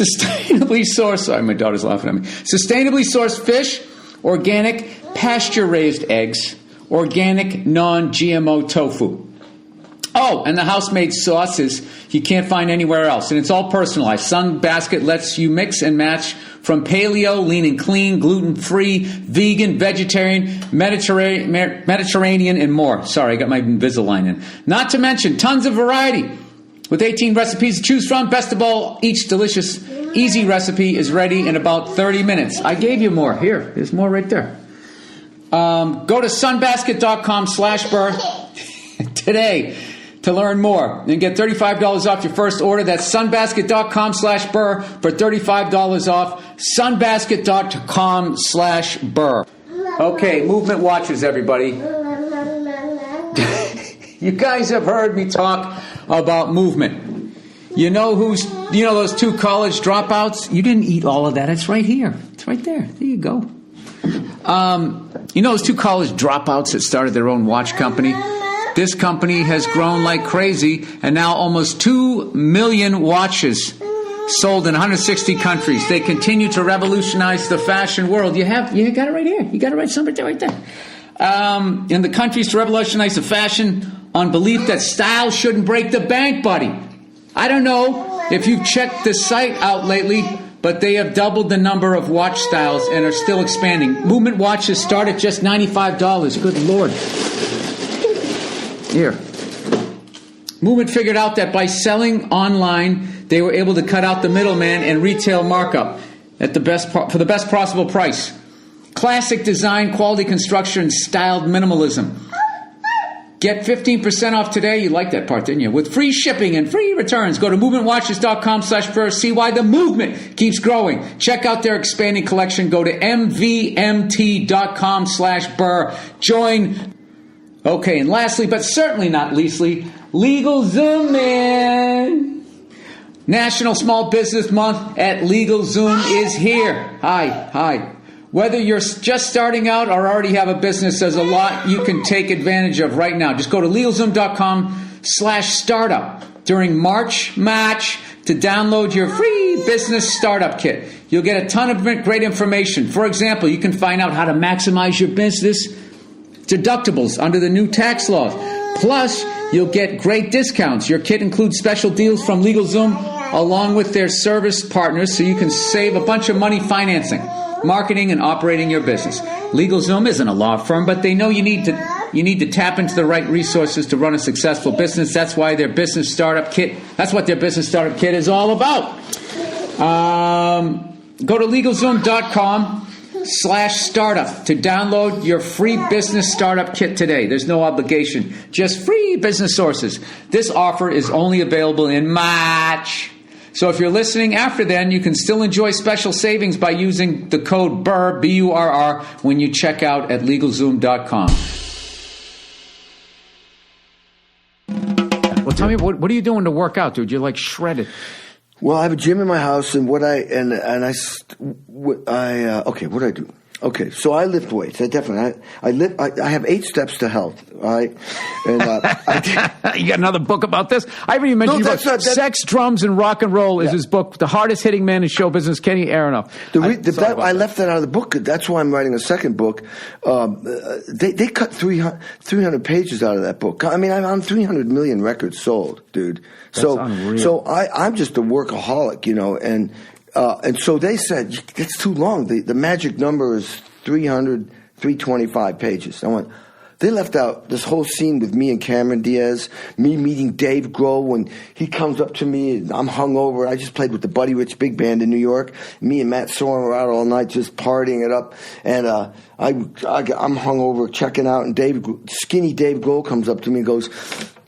Sustainably sourced, sorry, my daughter's laughing at me. Sustainably sourced fish, organic pasture-raised eggs, organic non-GMO tofu. Oh, and the house-made sauces you can't find anywhere else. And it's all personalized. Sunbasket lets you mix and match from paleo, lean and clean, gluten-free, vegan, vegetarian, Mediterranean, and more. Sorry, I got my Invisalign in. Not to mention tons of variety. With 18 recipes to choose from, best of all, each delicious, easy recipe is ready in about 30 minutes. I gave you more. Here, there's more right there. Go to sunbasket.com/Burr today to learn more and get $35 off your first order. That's sunbasket.com/Burr for $35 off. Sunbasket.com/Burr. Okay, movement watchers, everybody. You guys have heard me talk about movement. You know those two college dropouts? You didn't eat all of that. It's right here. It's right there. There you go. You know those two college dropouts that started their own watch company? This company has grown like crazy, and now almost 2 million watches sold in 160 countries. They continue to revolutionize the fashion world. You got it right here. You got it right somewhere right there. In the countries to revolutionize the fashion on belief that style shouldn't break the bank, buddy. I don't know if you've checked the site out lately, but they have doubled the number of watch styles and are still expanding. Movement watches start at just $95. Good Lord. Here. Movement figured out that by selling online, they were able to cut out the middleman and retail markup for the best possible price. Classic design, quality construction, and styled minimalism. Get 15% off today. You liked that part, didn't you? With free shipping and free returns. Go to movementwatches.com/Burr. See why the movement keeps growing. Check out their expanding collection. Go to mvmt.com/Burr. Join. Okay, and lastly, but certainly not leastly, LegalZoom, man. National Small Business Month at LegalZoom is here. Hi. Whether you're just starting out or already have a business, there's a lot you can take advantage of right now. Just go to LegalZoom.com/startup during March to download your free business startup kit. You'll get a ton of great information. For example, you can find out how to maximize your business deductibles under the new tax laws. Plus, you'll get great discounts. Your kit includes special deals from LegalZoom along with their service partners, so you can save a bunch of money financing, marketing, and operating your business. LegalZoom isn't a law firm, but they know you need to tap into the right resources to run a successful business. That's why their business startup kit. That's what their business startup kit is all about. Go to LegalZoom.com/startup to download your free business startup kit today. There's no obligation, just free business sources. This offer is only available in March. So if you're listening after then, you can still enjoy special savings by using the code BURR, B-U-R-R, when you check out at LegalZoom.com. Well, tell me, what are you doing to work out, dude? You're like shredded. Well, I have a gym in my house, and what do I do? Okay, so I lift weights. I have 8 steps to health. All right, and you got another book about this? I haven't even mentioned your book. Sex, Drums, and Rock and Roll is his book. The hardest hitting man in show business, Kenny Aronoff. I left that out of the book. That's why I'm writing a second book. They cut 300 pages out of that book. I mean, I'm on 300 million records sold, dude. That's unreal. So I'm just a workaholic, and so they said, it's too long. The magic number is 325 pages. They left out this whole scene with me and Cameron Diaz, me meeting Dave Grohl when he comes up to me and I'm hungover. I just played with the Buddy Rich Big Band in New York. Me and Matt Sorum were out all night just partying it up. And I'm hungover checking out, and skinny Dave Grohl comes up to me and goes,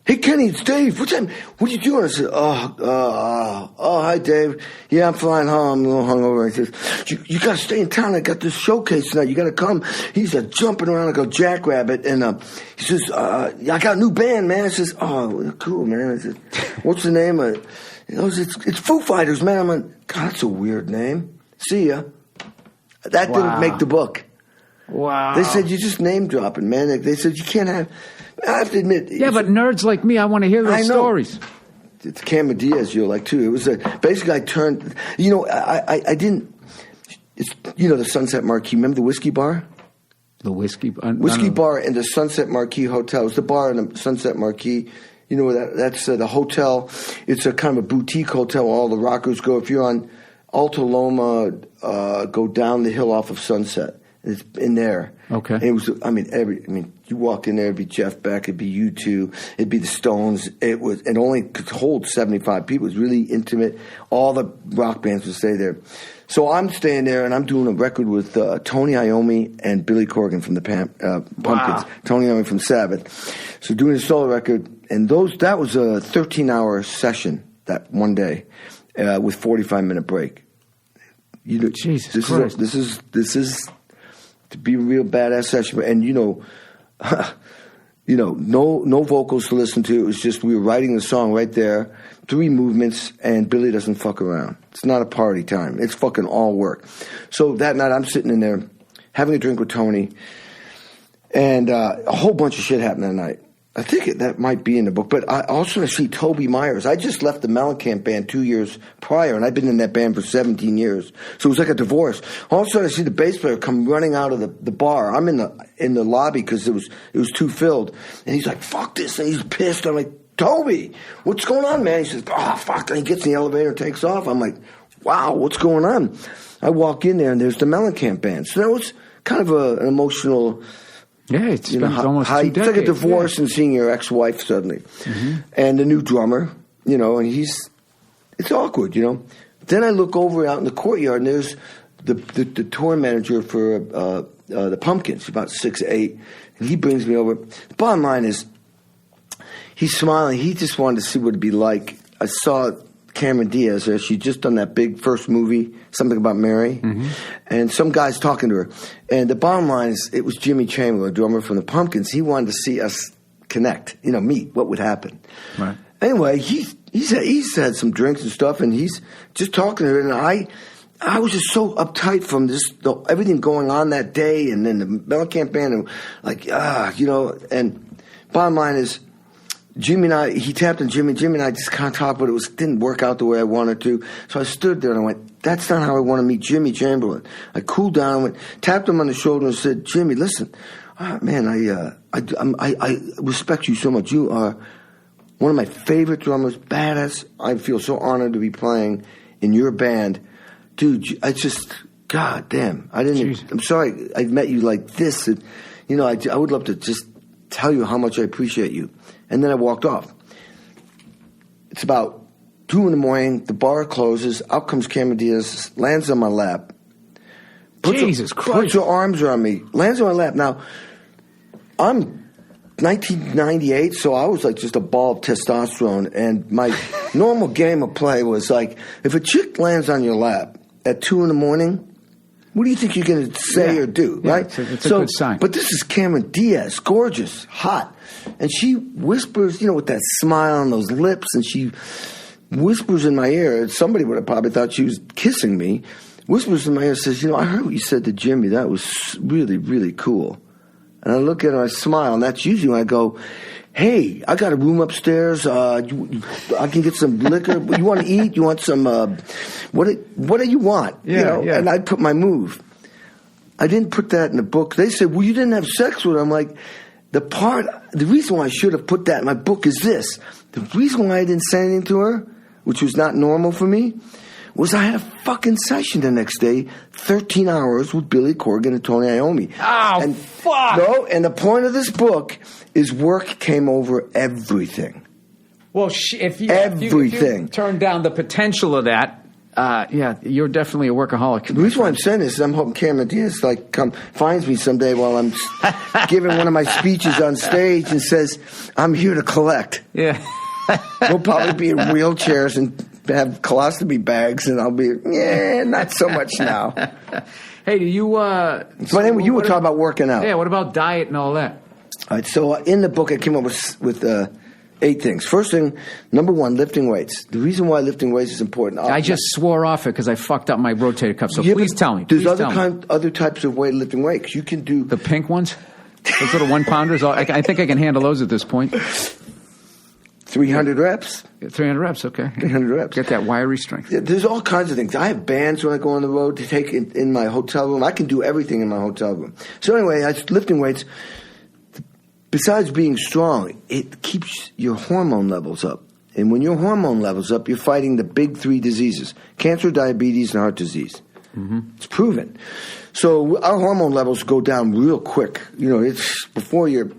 "Hey, Kenny, it's Dave. What are you doing?" I said, hi, Dave. Yeah, I'm flying home. I'm a little hungover. He says, you got to stay in town. I got this showcase tonight. You got to come. He's jumping around like a jackrabbit. And he says, I got a new band, man. I says, oh, cool, man. I said, what's the name of it? He goes, it's Foo Fighters, man. I'm like, God, that's a weird name. See ya. That didn't make the book. Wow. They said, you're just name dropping, man. They said, you can't have... I have to admit... Yeah, but nerds like me, I want to hear those stories. It's Cameron Diaz you'll like, too. It was basically I turned... I didn't... It's, the Sunset Marquee. Remember the whiskey bar? The whiskey bar? Whiskey bar and the Sunset Marquee Hotel. It was the bar and the Sunset Marquee. That's the hotel. It's a kind of a boutique hotel where all the rockers go. If you're on Alta Loma, go down the hill off of Sunset. It's in there. Okay. And it was, you walk in there, it'd be Jeff Beck, it'd be U2, it'd be the Stones. It only could hold 75 people. It was really intimate. All the rock bands would stay there. So I'm staying there, and I'm doing a record with Tony Iommi and Billy Corgan from the Pumpkins. Wow. Tony Iommi from Sabbath. So doing a solo record, and that was a 13-hour session that one day with 45-minute break. Jesus Christ. This is to be a real badass session, and no vocals to listen to. It was just we were writing the song right there, 3 movements, and Billy doesn't fuck around. It's not a party time. It's fucking all work. So that night I'm sitting in there having a drink with Tony, and a whole bunch of shit happened that night. I think that might be in the book, but I also see Toby Myers. I just left the Mellencamp band 2 years prior, and I've been in that band for 17 years. So it was like a divorce. All of a sudden, I see the bass player come running out of the bar. I'm in the lobby because it was too filled, and he's like, "Fuck this!" and he's pissed. I'm like, "Toby, what's going on, man?" He says, "Oh, fuck!" and he gets in the elevator and takes off. I'm like, "Wow, what's going on?" I walk in there, and there's the Mellencamp band. So that was kind of an emotional. Yeah, it's been almost 2 decades. It's like a divorce and seeing your ex-wife suddenly. Mm-hmm. And the new drummer, and it's awkward, Then I look over out in the courtyard, and there's the tour manager for the Pumpkins, about 6'8", and he brings me over. The bottom line is, he's smiling. He just wanted to see what it'd be like. I saw Cameron Diaz there. She'd just done that big first movie, Something About Mary, mm-hmm. and some guy's talking to her. And the bottom line is, it was Jimmy Chamberlain, drummer from the Pumpkins. He wanted to see us connect, meet, what would happen. Right. Anyway, he's had some drinks and stuff, and he's just talking to her, and I was just so uptight from everything going on that day, and then the Mellencamp band, and and bottom line is, Jimmy and I, he tapped on Jimmy and I just kind of talked, but it didn't work out the way I wanted to. So I stood there and I went, that's not how I want to meet Jimmy Chamberlain. I cooled down, tapped him on the shoulder and said, Jimmy, listen, man, I respect you so much. You are one of my favorite drummers, badass. I feel so honored to be playing in your band. Dude, God damn, I'm sorry I met you like this. And, I would love to just tell you how much I appreciate you. And then I walked off. It's about 2 a.m. The bar closes. Out comes Cameron Diaz, lands on my lap. Jesus Christ. Puts her arms around me, lands on my lap. Now, I'm 1998, so I was like just a ball of testosterone. And my normal game of play was like, if a chick lands on your lap at 2 a.m, what do you think you're going to say or do, right? It's a good sign. But this is Cameron Diaz, gorgeous, hot. And she whispers, with that smile on those lips, and she whispers in my ear. Somebody would have probably thought she was kissing me. Whispers in my ear, says, I heard what you said to Jimmy. That was really, really cool. And I look at her, I smile, and that's usually when I go, hey, I got a room upstairs. I can get some liquor. You want to eat? You want some, what do you want? Yeah. And I put my move. I didn't put that in the book. They said, well, you didn't have sex with her. I'm like, the reason why I should have put that in my book is this. The reason why I didn't say anything to her, which was not normal for me, was I had a fucking session the next day, 13 hours with Billy Corgan and Tony Iommi. Oh, fuck! No, and the point of this book is work came over everything. Well, if you turn down the potential of that, you're definitely a workaholic. The reason why I'm saying this is I'm hoping Cameron Diaz finds me someday while I'm giving one of my speeches on stage and says, I'm here to collect. Yeah. We'll probably be in wheelchairs and have colostomy bags, and I'll be, not so much now. Hey, do you... But anyway, you were talking about working out. Yeah, what about diet and all that? All right, so in the book I came up with 8 things. First thing, number 1, lifting weights. The reason why lifting weights is important. I just swore off it because I fucked up my rotator cuff, so please tell me. There's other types of lifting weights. You can do... The pink ones? Those little 1-pounders? I think I can handle those at this point. 300 reps. 300 reps, okay. 300 reps. Get that wiry strength. Yeah, there's all kinds of things. I have bands when I go on the road to take in my hotel room. I can do everything in my hotel room. So anyway, lifting weights, besides being strong, it keeps your hormone levels up. And when your hormone levels up, you're fighting the big 3 diseases: cancer, diabetes, and heart disease. Mm-hmm. It's proven. So our hormone levels go down real quick. It's before you're...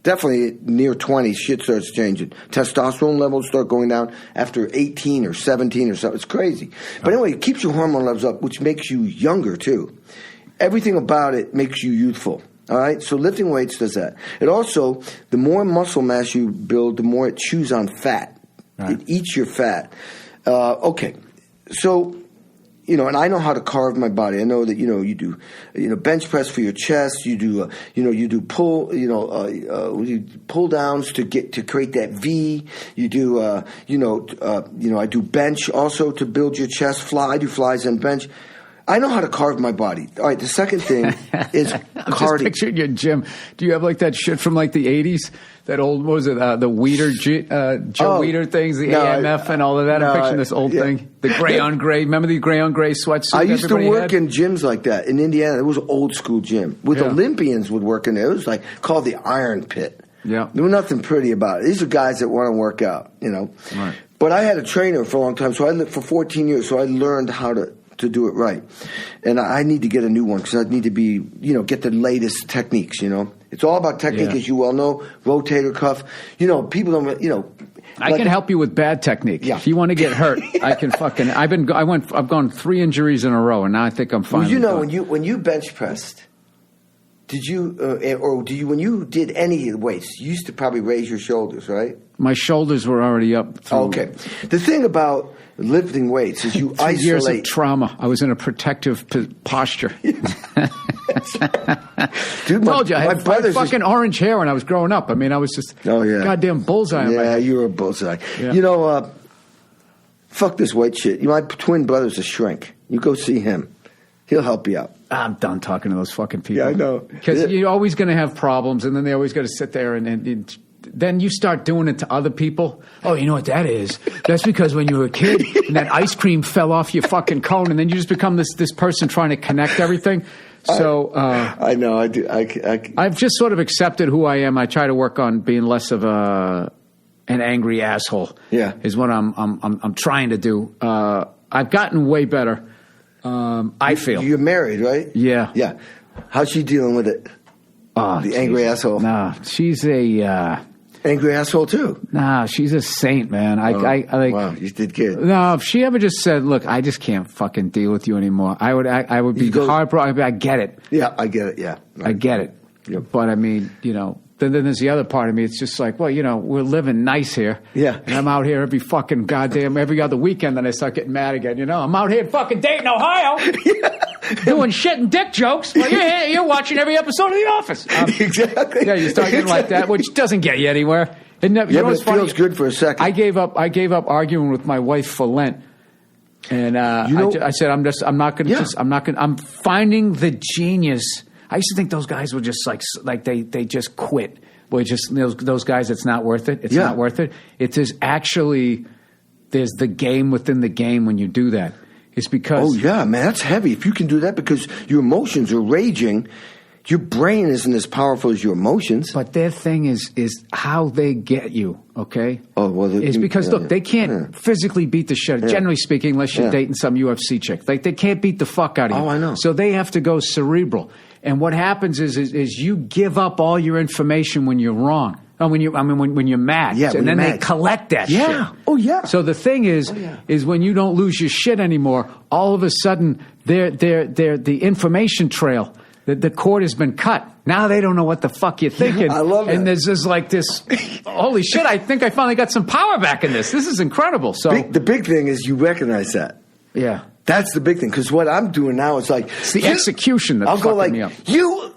Definitely near 20, shit starts changing. Testosterone levels start going down after 18 or 17 or something. It's crazy. But anyway, it keeps your hormone levels up, which makes you younger, too. Everything about it makes you youthful. All right? So lifting weights does that. It also, the more muscle mass you build, the more it chews on fat. Right. It eats your fat. Okay. So... and I know how to carve my body. I know that, you do, bench press for your chest. You do, you do pull downs to create that V. You do, I do bench also to build your chest. I do flies and bench. I know how to carve my body. All right. The second thing is I'm cardio. Just picturing your gym. Do you have like that shit from like the 80s? That old, what was it, the Weeder, Joe Weeder things, the AMF and all of that? I'm picturing this old thing. The gray on gray. Remember the gray on gray sweatsuit? I used to work in gyms like that. In Indiana, it was an old school gym. Olympians would work in there. It was like called the Iron Pit. Yeah. There was nothing pretty about it. These are guys that want to work out, Right. But I had a trainer for a long time, so I lived for 14 years, so I learned how to do it right. And I need to get a new one because I need to be, get the latest techniques, It's all about technique, as you well know. Rotator cuff. People don't, I can help you with bad technique. Yeah. If you want to get hurt, I can fucking, I've gone 3 injuries in a row and now I think I'm fine. Well, when you bench pressed, did you, when you did any weights, you used to probably raise your shoulders, right? My shoulders were already up. Okay. The thing about lifting weights is you isolate. Years of trauma. I was in a protective posture. Dude, I told you, I had fucking orange hair when I was growing up. I mean, I was just goddamn bullseye. Yeah, you were a bullseye. Yeah. fuck this white shit. My twin brother's a shrink. You go see him. He'll help you out. I'm done talking to those fucking people. Yeah, I know. Because you're always going to have problems, and then they always got to sit there, and then you start doing it to other people. Oh, you know what that is? That's because when you were a kid, and that ice cream fell off your fucking cone, and then you just become this person trying to connect everything. So I know. I do. I've just sort of accepted who I am. I try to work on being less of an angry asshole. Yeah, is what I'm trying to do. I've gotten way better. I feel. You're married, right? Yeah. Yeah. How's she dealing with it? Oh, the angry asshole. Nah, she's a angry asshole too. Nah, she's a saint, man. I like. Wow, you did good. No, if she ever just said, "Look, I just can't fucking deal with you anymore," I would be heartbroken. I get it. Yeah, I get it. Yeah, right. I get it. Yep. But I mean, Then there's the other part of me. It's just like, well, we're living nice here. Yeah. And I'm out here every other weekend, and I start getting mad again. I'm out here in fucking Dayton, Ohio, doing shit and dick jokes. Well, you're watching every episode of The Office. Exactly. Yeah, you start getting like that, which doesn't get you anywhere. But it feels good for a second. I gave up arguing with my wife for Lent. And I said, I'm finding the genius. I used to think those guys were just like they just quit. Boy, just those guys, it's not worth it. It's not worth it. There's the game within the game when you do that. It's because... Oh, yeah, man, that's heavy. If you can do that because your emotions are raging, your brain isn't as powerful as your emotions. But their thing is how they get you, okay? Oh, well... It's because, look, they can't physically beat the shit, generally speaking, unless you're dating some UFC chick. Like, they can't beat the fuck out of you. Oh, I know. So they have to go cerebral. And what happens is is you give up all your information when you're wrong. When you're mad. Yeah, and then they collect that shit. Yeah. Oh, yeah. So the thing is when you don't lose your shit anymore, all of a sudden they're the information trail, the cord has been cut. Now they don't know what the fuck you're thinking. I love it. And there's just like this, holy shit, I think I finally got some power back in this. This is incredible. So the big thing is you recognize that. Yeah. That's the big thing, because what I'm doing now is like... It's the execution that's fucking me up.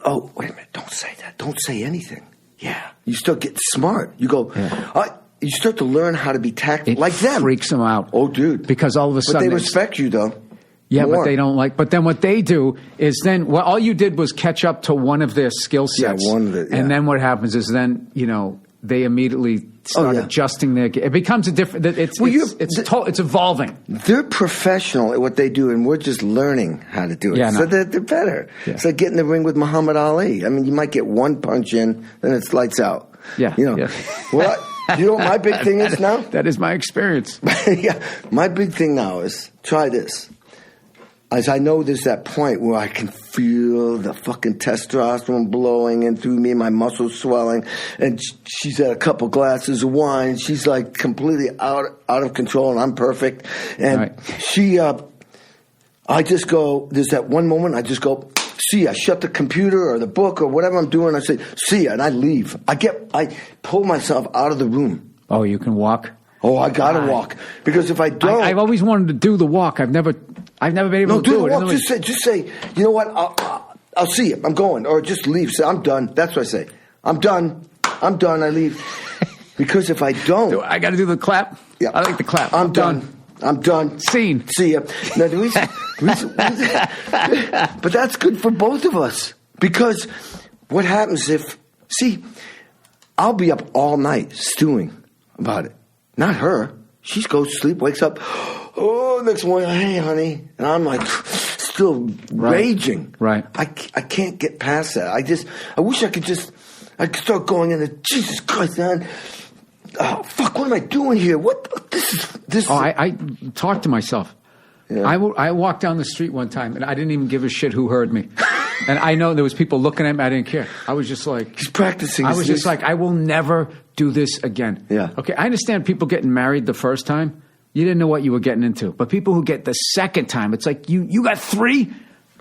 Oh, wait a minute, don't say that. Don't say anything. Yeah. You start getting smart. You go... you start to learn how to be tactful like them. It freaks them out. Oh, dude. Because all of a sudden... But they respect you, though. Yeah, more. But they don't like... But then what they do is then... Well, all you did was catch up to one of their skill sets. Yeah, one of it, And then what happens is then, they immediately start adjusting their... It becomes a different... It's evolving. They're professional at what they do, and we're just learning how to do it. Yeah, so they're better. Yeah. It's like getting in the ring with Muhammad Ali. I mean, you might get one punch in, then it's lights out. Yeah. Well, you know what my big thing is now? That is my experience. Yeah. My big thing now is, try this. As I know there's that point where I can feel the fucking testosterone blowing in through me, my muscles swelling, and she's had a couple glasses of wine. She's like completely out of control, and I'm perfect. And she, I just go, there's that one moment I just go, see ya. I shut the computer or the book or whatever I'm doing. I say, see ya, and I leave. I pull myself out of the room. Oh, you can walk? Oh, I gotta walk, because if I don't, I've always wanted to do the walk. I've never been able to do it. Walk. Just say, you know what? I'll see you. I'm going, or just leave. Say, I'm done. That's what I say. I'm done. I leave. Because if I don't, I got to do the clap. Yeah, I like the clap. I'm done. Scene. See ya. Now, but that's good for both of us, because what happens I'll be up all night stewing about it. Not her. She goes to sleep, wakes up. Oh, next morning, hey, honey. And I'm like, still raging. Right. I can't get past that. I wish I could start going into, Jesus Christ, man. Oh, fuck, what am I doing here? This. Oh, I talk to myself. Yeah. I walked down the street one time, and I didn't even give a shit who heard me. And I know there was people looking at me. I didn't care. I was just like... He's practicing. I was just like, I will never do this again. Yeah. Okay, I understand people getting married the first time. You didn't know what you were getting into. But people who get the second time, it's like, you got 3?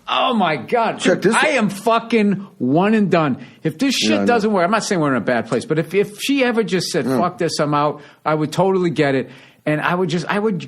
Oh, my God. Check this out. I am fucking one and done. If this shit doesn't work, I'm not saying we're in a bad place, but if she ever just said, fuck this, I'm out, I would totally get it. And I would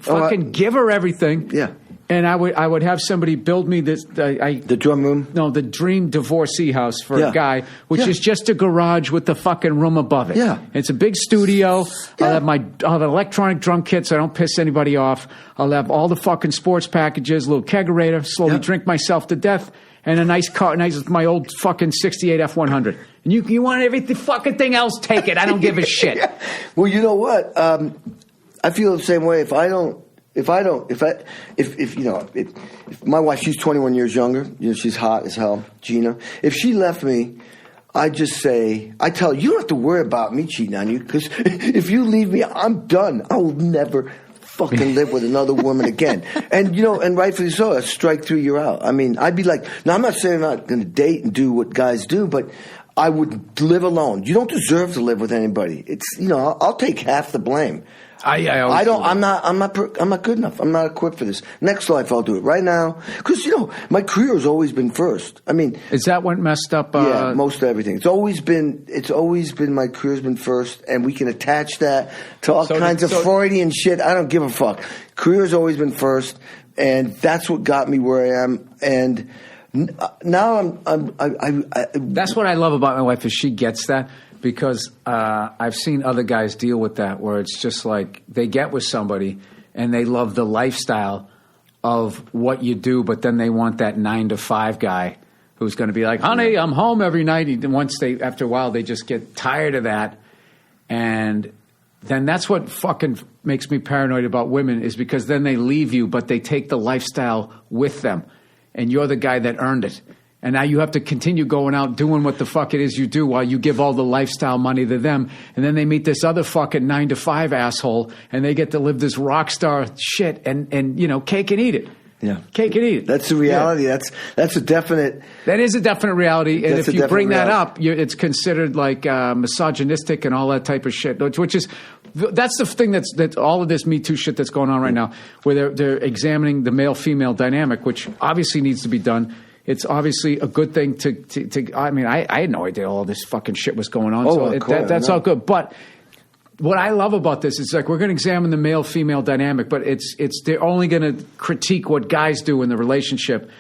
fucking give her everything. Yeah. And I would have somebody build me this. The drum room? No, the dream divorcee house for a guy, which is just a garage with the fucking room above it. Yeah. It's a big studio. I'll have electronic drum kits so I don't piss anybody off. I'll have all the fucking sports packages, a little kegerator, slowly drink myself to death, and a nice car, my old fucking 68 F100. And you want everything fucking thing else, take it. I don't give a shit. Well, you know what? I feel the same way. If my wife, she's 21 years younger, she's hot as hell, Gina. If she left me, I tell her, you don't have to worry about me cheating on you, because if you leave me, I'm done. I will never fucking live with another woman again. And, and rightfully so, a strike through, you're out. I mean, I'd be like, now I'm not saying I'm not going to date and do what guys do, but I would live alone. You don't deserve to live with anybody. It's, I'll take half the blame. I'm not good enough. I'm not equipped for this. Next life, I'll do it. Right now, because my career has always been first. I mean, is that what messed up? Yeah, most of everything. It's always been my career's been first, and we can attach that to all kinds of Freudian shit. I don't give a fuck. Career's always been first, and that's what got me where I am. And now that's what I love about my wife, is she gets that. Because I've seen other guys deal with that, where it's just like they get with somebody and they love the lifestyle of what you do, but then they want that 9-to-5 guy who's going to be like, honey, I'm home every night. And after a while, they just get tired of that. And then that's what fucking makes me paranoid about women, is because then they leave you, but they take the lifestyle with them. And you're the guy that earned it. And now you have to continue going out doing what the fuck it is you do while you give all the lifestyle money to them. And then they meet this other fucking 9-to-5 asshole, and they get to live this rock star shit and cake and eat it. Yeah. Cake and eat it. That's the reality. Yeah. That's a definite. That is a definite reality. And if you bring that up, it's considered like misogynistic and all that type of shit, that's the thing that all of this Me Too shit that's going on right now, where they're examining the male-female dynamic, which obviously needs to be done. It's obviously a good thing to I mean, I had no idea all this fucking shit was going on. That's all good. But what I love about this is, like, we're going to examine the male-female dynamic, but they're only going to critique what guys do in the relationship.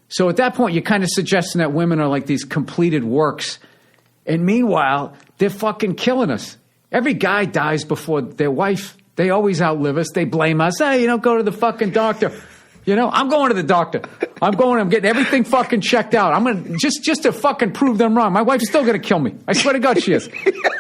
So at that point, you're kind of suggesting that women are like these completed works. And meanwhile, they're fucking killing us. Every guy dies before their wife. They always outlive us. They blame us. Hey, go to the fucking doctor. I'm going to the doctor. I'm getting everything fucking checked out. I'm going to just to fucking prove them wrong. My wife's still going to kill me. I swear to God she is.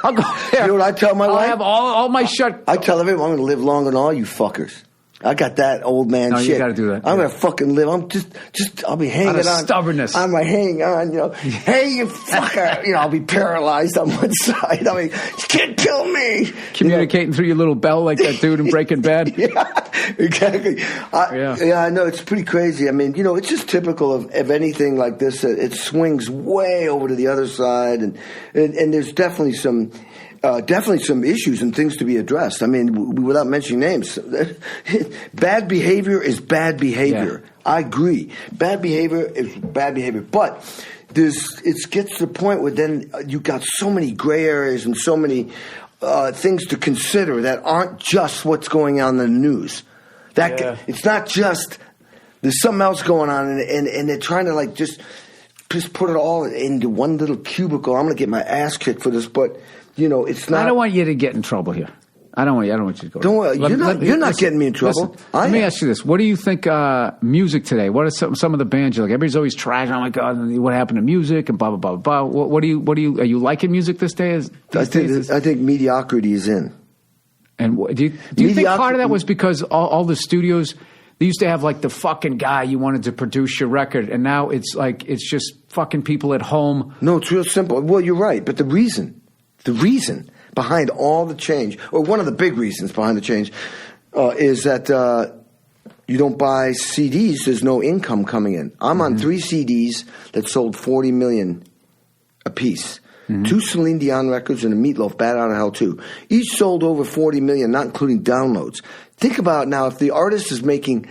I'll go there. You know what I tell my wife? I'll have all my shut. I tell everyone I'm going to live longer than all you fuckers. I got that old man shit. No, you got to do that. I'm going to fucking live. I'll be hanging on. Stubbornness. I'm like hanging on, Hey, you fucker. I'll be paralyzed on one side. I mean, you can't kill me. Communicating through your little bell like that dude in Breaking Bad. Yeah, exactly. I know. It's pretty crazy. I mean, it's just typical of anything like this. It swings way over to the other side. And there's definitely some issues and things to be addressed. I mean, without mentioning names, bad behavior is bad behavior. Yeah. I agree. Bad behavior is bad behavior. But it gets to the point where then you got so many gray areas and so many things to consider that aren't just what's going on in the news. It's not just there's something else going on, and they're trying to like just put it all into one little cubicle. I'm going to get my ass kicked for this, but. It's not. I don't want you to get in trouble here. I don't want you to go. Don't worry. You're not getting me in trouble. Listen, let me ask you this: what do you think music today? What are some of the bands you like? Everybody's always trashing. Oh my God, what happened to music and blah blah blah blah. What do you? Are you liking music this day? I think mediocrity is in. And do you think part of that was because all the studios? They used to have like the fucking guy you wanted to produce your record, and now it's just fucking people at home. No, it's real simple. Well, you're right, but the reason behind all the change, or one of the big reasons behind the change, is that you don't buy CDs. There's no income coming in. I'm on 3 CDs that sold 40 million a piece. 2 Celine Dion records and a Meatloaf, Bad Out of Hell 2. Each sold over 40 million, not including downloads. Think about now, if the artist is making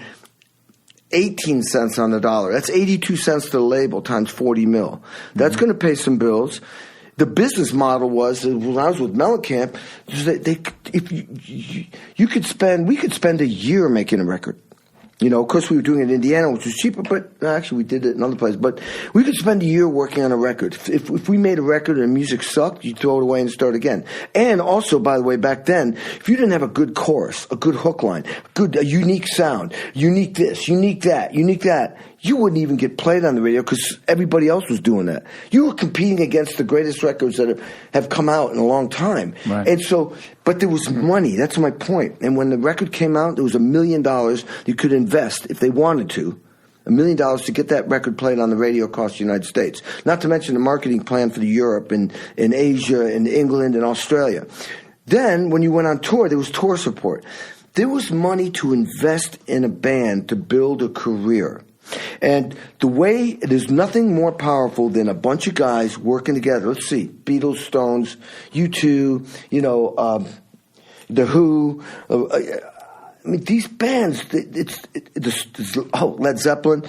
18 cents on the dollar, that's 82 cents to the label times 40 mil. That's going to pay some bills. The business model was, when I was with Mellencamp, we could spend a year making a record. You know, of course, we were doing it in Indiana, which was cheaper, but actually we did it in other places. But we could spend a year working on a record. If we made a record and music sucked, you'd throw it away and start again. And also, by the way, back then, if you didn't have a good chorus, a good hook line, a unique sound, unique this, unique that, you wouldn't even get played on the radio because everybody else was doing that. You were competing against the greatest records that have come out in a long time. Right. And so, but there was money. That's my point. And when the record came out, there was $1 million you could invest if they wanted to. $1 million to get that record played on the radio across the United States. Not to mention the marketing plan for the Europe and Asia and England and Australia. Then, when you went on tour, there was tour support. There was money to invest in a band to build a career. And there's nothing more powerful than a bunch of guys working together. Let's see, Beatles, Stones, U2, The Who. I mean, these bands, Led Zeppelin.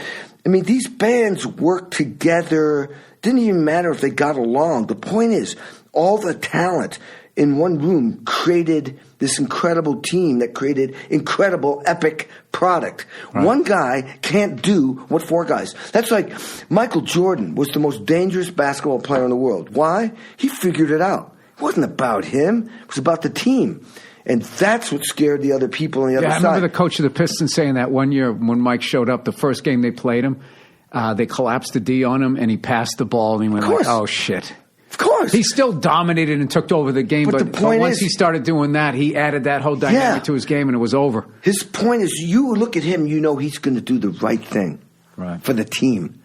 I mean, these bands work together. Didn't even matter if they got along. The point is, all the talent in one room created this incredible team that created incredible, epic product. Right. One guy can't do what four guys. That's like Michael Jordan was the most dangerous basketball player in the world. Why? He figured it out. It wasn't about him. It was about the team. And that's what scared the other people on the other side. I remember the coach of the Pistons saying that one year when Mike showed up, the first game they played him, they collapsed the D on him, and he passed the ball, and he went like, oh, shit. Of course. He still dominated and took over the game, but once he started doing that, he added that whole dynamic to his game, and it was over. His point is, you look at him, you know he's going to do the right thing for the team.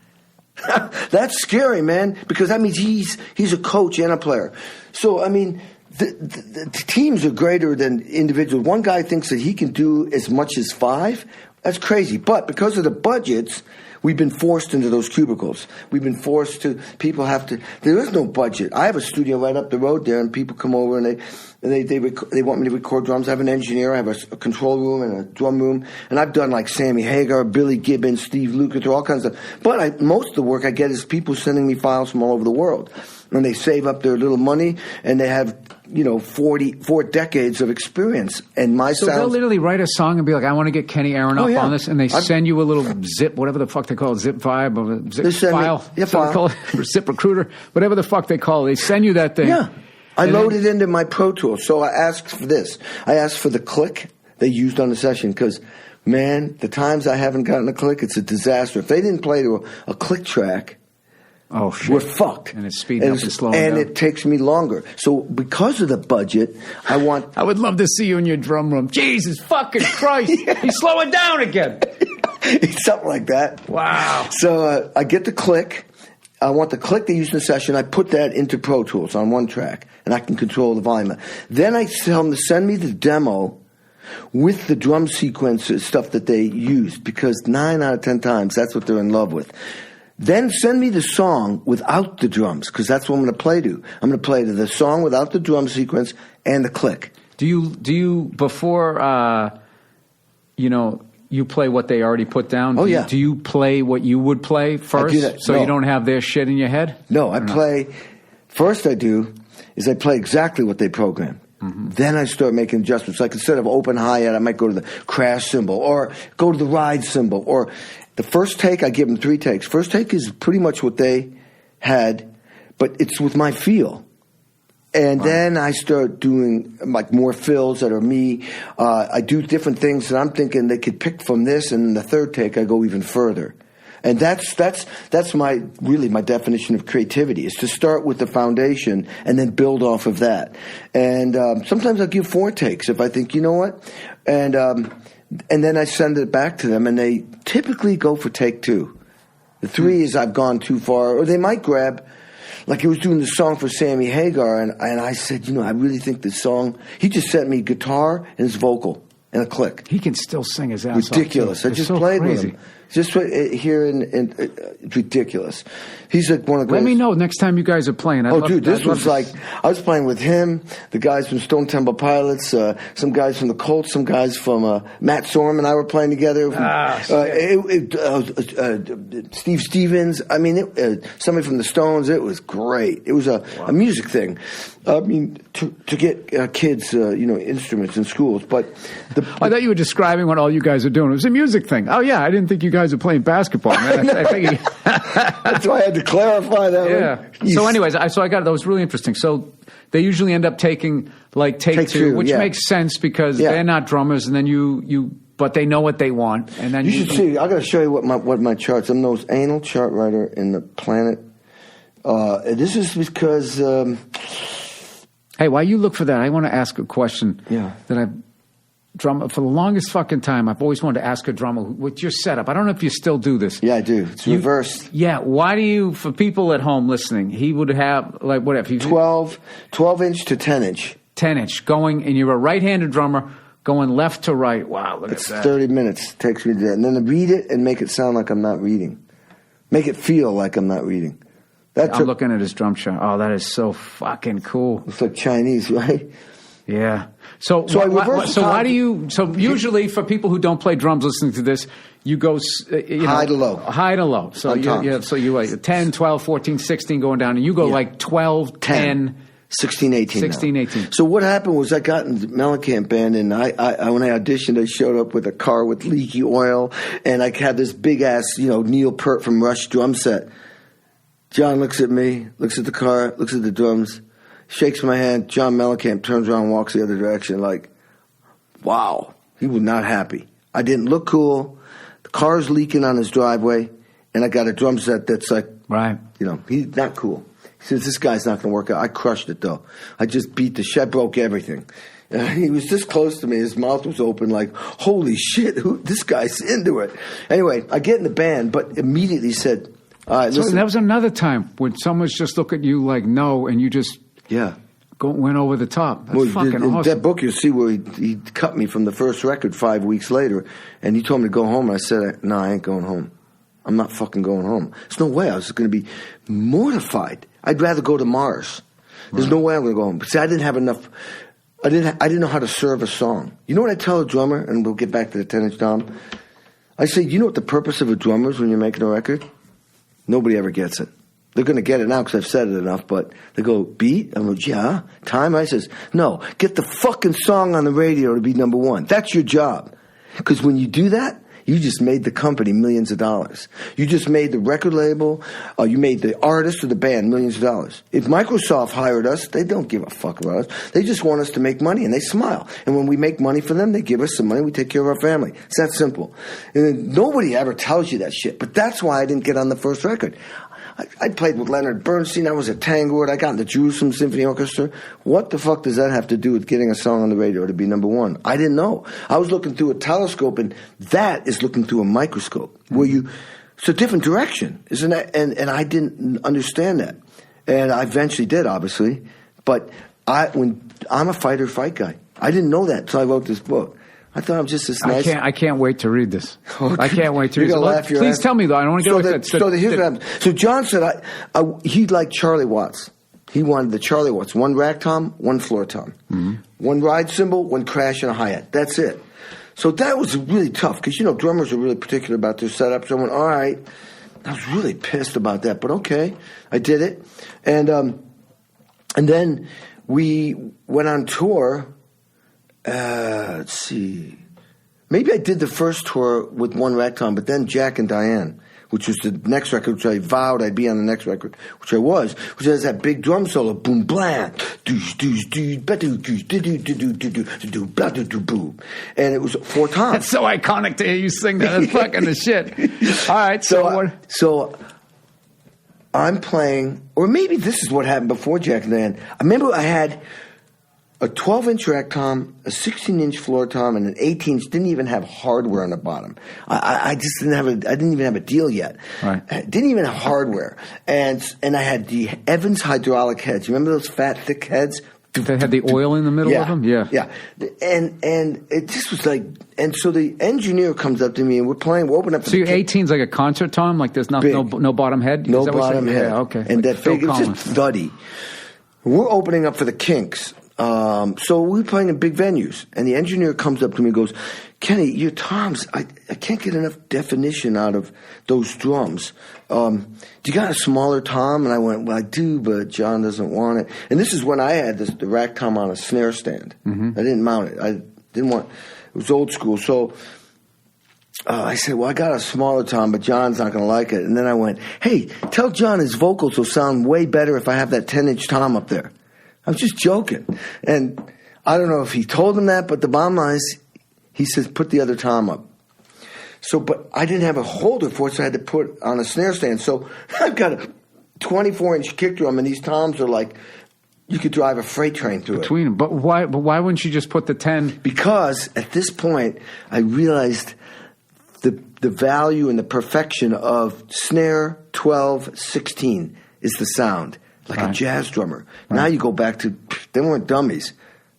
That's scary, man, because that means he's a coach and a player. So, I mean, the teams are greater than individuals. One guy thinks that he can do as much as five. That's crazy. But because of the budgets, we've been forced into those cubicles. We've been forced to, there is no budget. I have a studio right up the road there, and people come over and they want me to record drums. I have an engineer, I have a control room and a drum room, and I've done like Sammy Hagar, Billy Gibbons, Steve Lukather, all kinds of stuff. But most of the work I get is people sending me files from all over the world. And they save up their little money, and they have, 4 decades of experience. And so they'll literally write a song and be like, I want to get Kenny Aronoff on this, and they send you a little zip, whatever the fuck they call it, zip vibe, or a zip file, file. Or zip recruiter, whatever the fuck they call it. They send you that thing. Yeah. I load it into my Pro Tools. So I asked for this. I asked for the click they used on the session because, man, the times I haven't gotten a click, it's a disaster. If they didn't play to a click track, oh, shit. We're fucked. And it's speeding up and slowing down. And it takes me longer. So because of the budget, I would love to see you in your drum room. Jesus fucking Christ. He's slowing down again. Something like that. Wow. So I get the click. I want the click they use in the session. I put that into Pro Tools on one track, and I can control the volume. Then I tell them to send me the demo with the drum sequences, stuff that they used, because 9 out of 10 times, that's what they're in love with. Then send me the song without the drums, because that's what I'm going to play to. I'm going to play to the song without the drum sequence and the click. Do you before you play what they already put down? Do you play what you would play first, you don't have their shit in your head? No, I play. First, I play exactly what they programmed. Mm-hmm. Then I start making adjustments. Like instead of open hi-hat, I might go to the crash cymbal or go to the ride cymbal or. The first take, I give them 3 takes. First take is pretty much what they had, but it's with my feel. And then I start doing like more fills that are me. I do different things that I'm thinking they could pick from this, and in the third take I go even further. And that's my definition of creativity, is to start with the foundation and then build off of that. And sometimes I'll give 4 takes if I think, you know what? And then I send it back to them, and they typically go for take 2. The 3 is I've gone too far, or they might grab, like he was doing the song for Sammy Hagar, and I said, I really think this song, he just sent me guitar and his vocal and a click. He can still sing his ass off. Ridiculous. I just played with him. Just right here in it's ridiculous. He's like one of the Let me know next time you guys are playing. This was like, I was playing with him, the guys from Stone Temple Pilots, some guys from the Colts, some guys from Matt Sorum and I were playing together. Steve Stevens. I mean, somebody from the Stones. It was great. It was a music thing. I mean, to get kids, instruments in schools. But I thought you were describing what all you guys are doing. It was a music thing. Oh yeah, I didn't think you guys were playing basketball. Man. I think that's why I had to clarify that. Yeah. So, anyways, I got that was really interesting. So they usually end up taking take two, which makes sense because they're not drummers, and then but they know what they want, and then you should see. I got to show you what my charts. I'm the most anal chart writer in the planet. This is because. Hey, while you look for that, I want to ask a question. Yeah. That I've drummer for the longest fucking time. I've always wanted to ask a drummer what's your setup. I don't know if you still do this. Yeah, I do. It's reversed. Yeah. Why do you? For people at home listening, he would have like what if 12 inch to 10 inch. 10 inch going, and you're a right-handed drummer going left to right. Wow, look at that. 30 minutes takes me to that, and then to read it and make it sound like I'm not reading, make it feel like I'm not reading. I'm looking at his drum chart. Oh, that is so fucking cool. It's like Chinese, right? Yeah. So why do you? So usually for people who don't play drums, listening to this, you go high to low. High to low. So you like 10, 12, 14, 16 going down, and you go like 12, 10. 16, 18. 16, 18. So what happened was I got in the Mellencamp band, and I when I auditioned, I showed up with a car with leaky oil, and I had this big ass, Neil Peart from Rush drum set. John looks at me, looks at the car, looks at the drums, shakes my hand. John Mellencamp turns around and walks the other direction like, wow. He was not happy. I didn't look cool. The car's leaking on his driveway, and I got a drum set that's like, right. He's not cool. He says, this guy's not going to work out. I crushed it, though. I just beat the shit. I broke everything. He was this close to me. His mouth was open like, holy shit, this guy's into it. Anyway, I get in the band, but immediately said, all right, listen. So that was another time when someone's just look at you like no, and you just went over the top. That's fucking awesome. In that book, you'll see where he cut me from the first record 5 weeks later, and he told me to go home, and I said, no, I ain't going home. I'm not fucking going home. There's no way. I was going to be mortified. I'd rather go to Mars. There's no way I'm going to go home. But see, I didn't have enough. I didn't know how to serve a song. You know what I tell a drummer? And we'll get back to the 10-inch Dom. I say, you know what the purpose of a drummer is when you're making a record? Nobody ever gets it. They're going to get it now because I've said it enough, but they go, beat? I'm like, yeah. Time? I says, no, get the fucking song on the radio to be number one. That's your job. Because when you do that, you just made the company millions of dollars. You just made the record label, you made the artist or the band millions of dollars. If Microsoft hired us, they don't give a fuck about us. They just want us to make money, and they smile. And when we make money for them, they give us some money, we take care of our family. It's that simple. And nobody ever tells you that shit. But that's why I didn't get on the first record. I played with Leonard Bernstein. I was at Tanglewood. I got in the Jerusalem Symphony Orchestra. What the fuck does that have to do with getting a song on the radio to be number one? I didn't know. I was looking through a telescope, and that is looking through a microscope. It's a different direction, isn't it? And I didn't understand that. And I eventually did, obviously. But I'm a fight guy. I didn't know that until I wrote this book. I thought I'm just this nice. I can't wait to read this. Okay. I can't wait to read this. Please tell me, though. I don't want to get away with that. Here's what happened. So John said he liked Charlie Watts. He wanted the Charlie Watts. One rack tom, one floor tom. Mm-hmm. One ride cymbal, one crash, and a hi-hat. That's it. So that was really tough because, drummers are really particular about their setup. So I went, all right. I was really pissed about that, but okay. I did it. And then we went on tour. Let's see. Maybe I did the first tour with one rack tom, but then Jack and Diane, which was the next record, which I vowed I'd be on the next record, which I was, which has that big drum solo, boom, blam, and it was 4 times. That's so iconic to hear you sing that. That's fucking the shit. All right, so I'm playing, or maybe this is what happened before Jack and Diane. I remember I had a 12-inch rack tom, a 16-inch floor tom, and an 18-inch. Didn't even have hardware on the bottom. I just didn't have I didn't even have a deal yet. Right. I didn't even have hardware. And I had the Evans hydraulic heads. You remember those fat, thick heads? They had the oil in the middle of them? Yeah. Yeah. And it just was like, and so the engineer comes up to me and we're opening up. So your 18's like a concert, Tom? Like there's no bottom head? No bottom head. Yeah, okay. And like that big, it's just thuddy. We're opening up for the Kinks. So we're playing in big venues. And the engineer comes up to me and goes, Kenny, your toms, I can't get enough definition out of those drums. Do you got a smaller tom? And I went, well, I do, but John doesn't want it. And this is when I had the rack tom on a snare stand. Mm-hmm. I didn't mount it. I didn't want it. Was old school. So I said, well, I got a smaller tom, but John's not going to like it. And then I went, hey, tell John his vocals will sound way better if I have that 10-inch tom up there. I was just joking. And I don't know if he told him that, but the bottom line is, he says, put the other tom up. So, but I didn't have a holder for it, so I had to put on a snare stand. So I've got a 24-inch kick drum, and these toms are like, you could drive a freight train through between them. But why wouldn't you just put the 10? Because at this point, I realized the value and the perfection of snare 12, 16 is the sound, like a jazz drummer. Right. Now you go back to, they weren't dummies.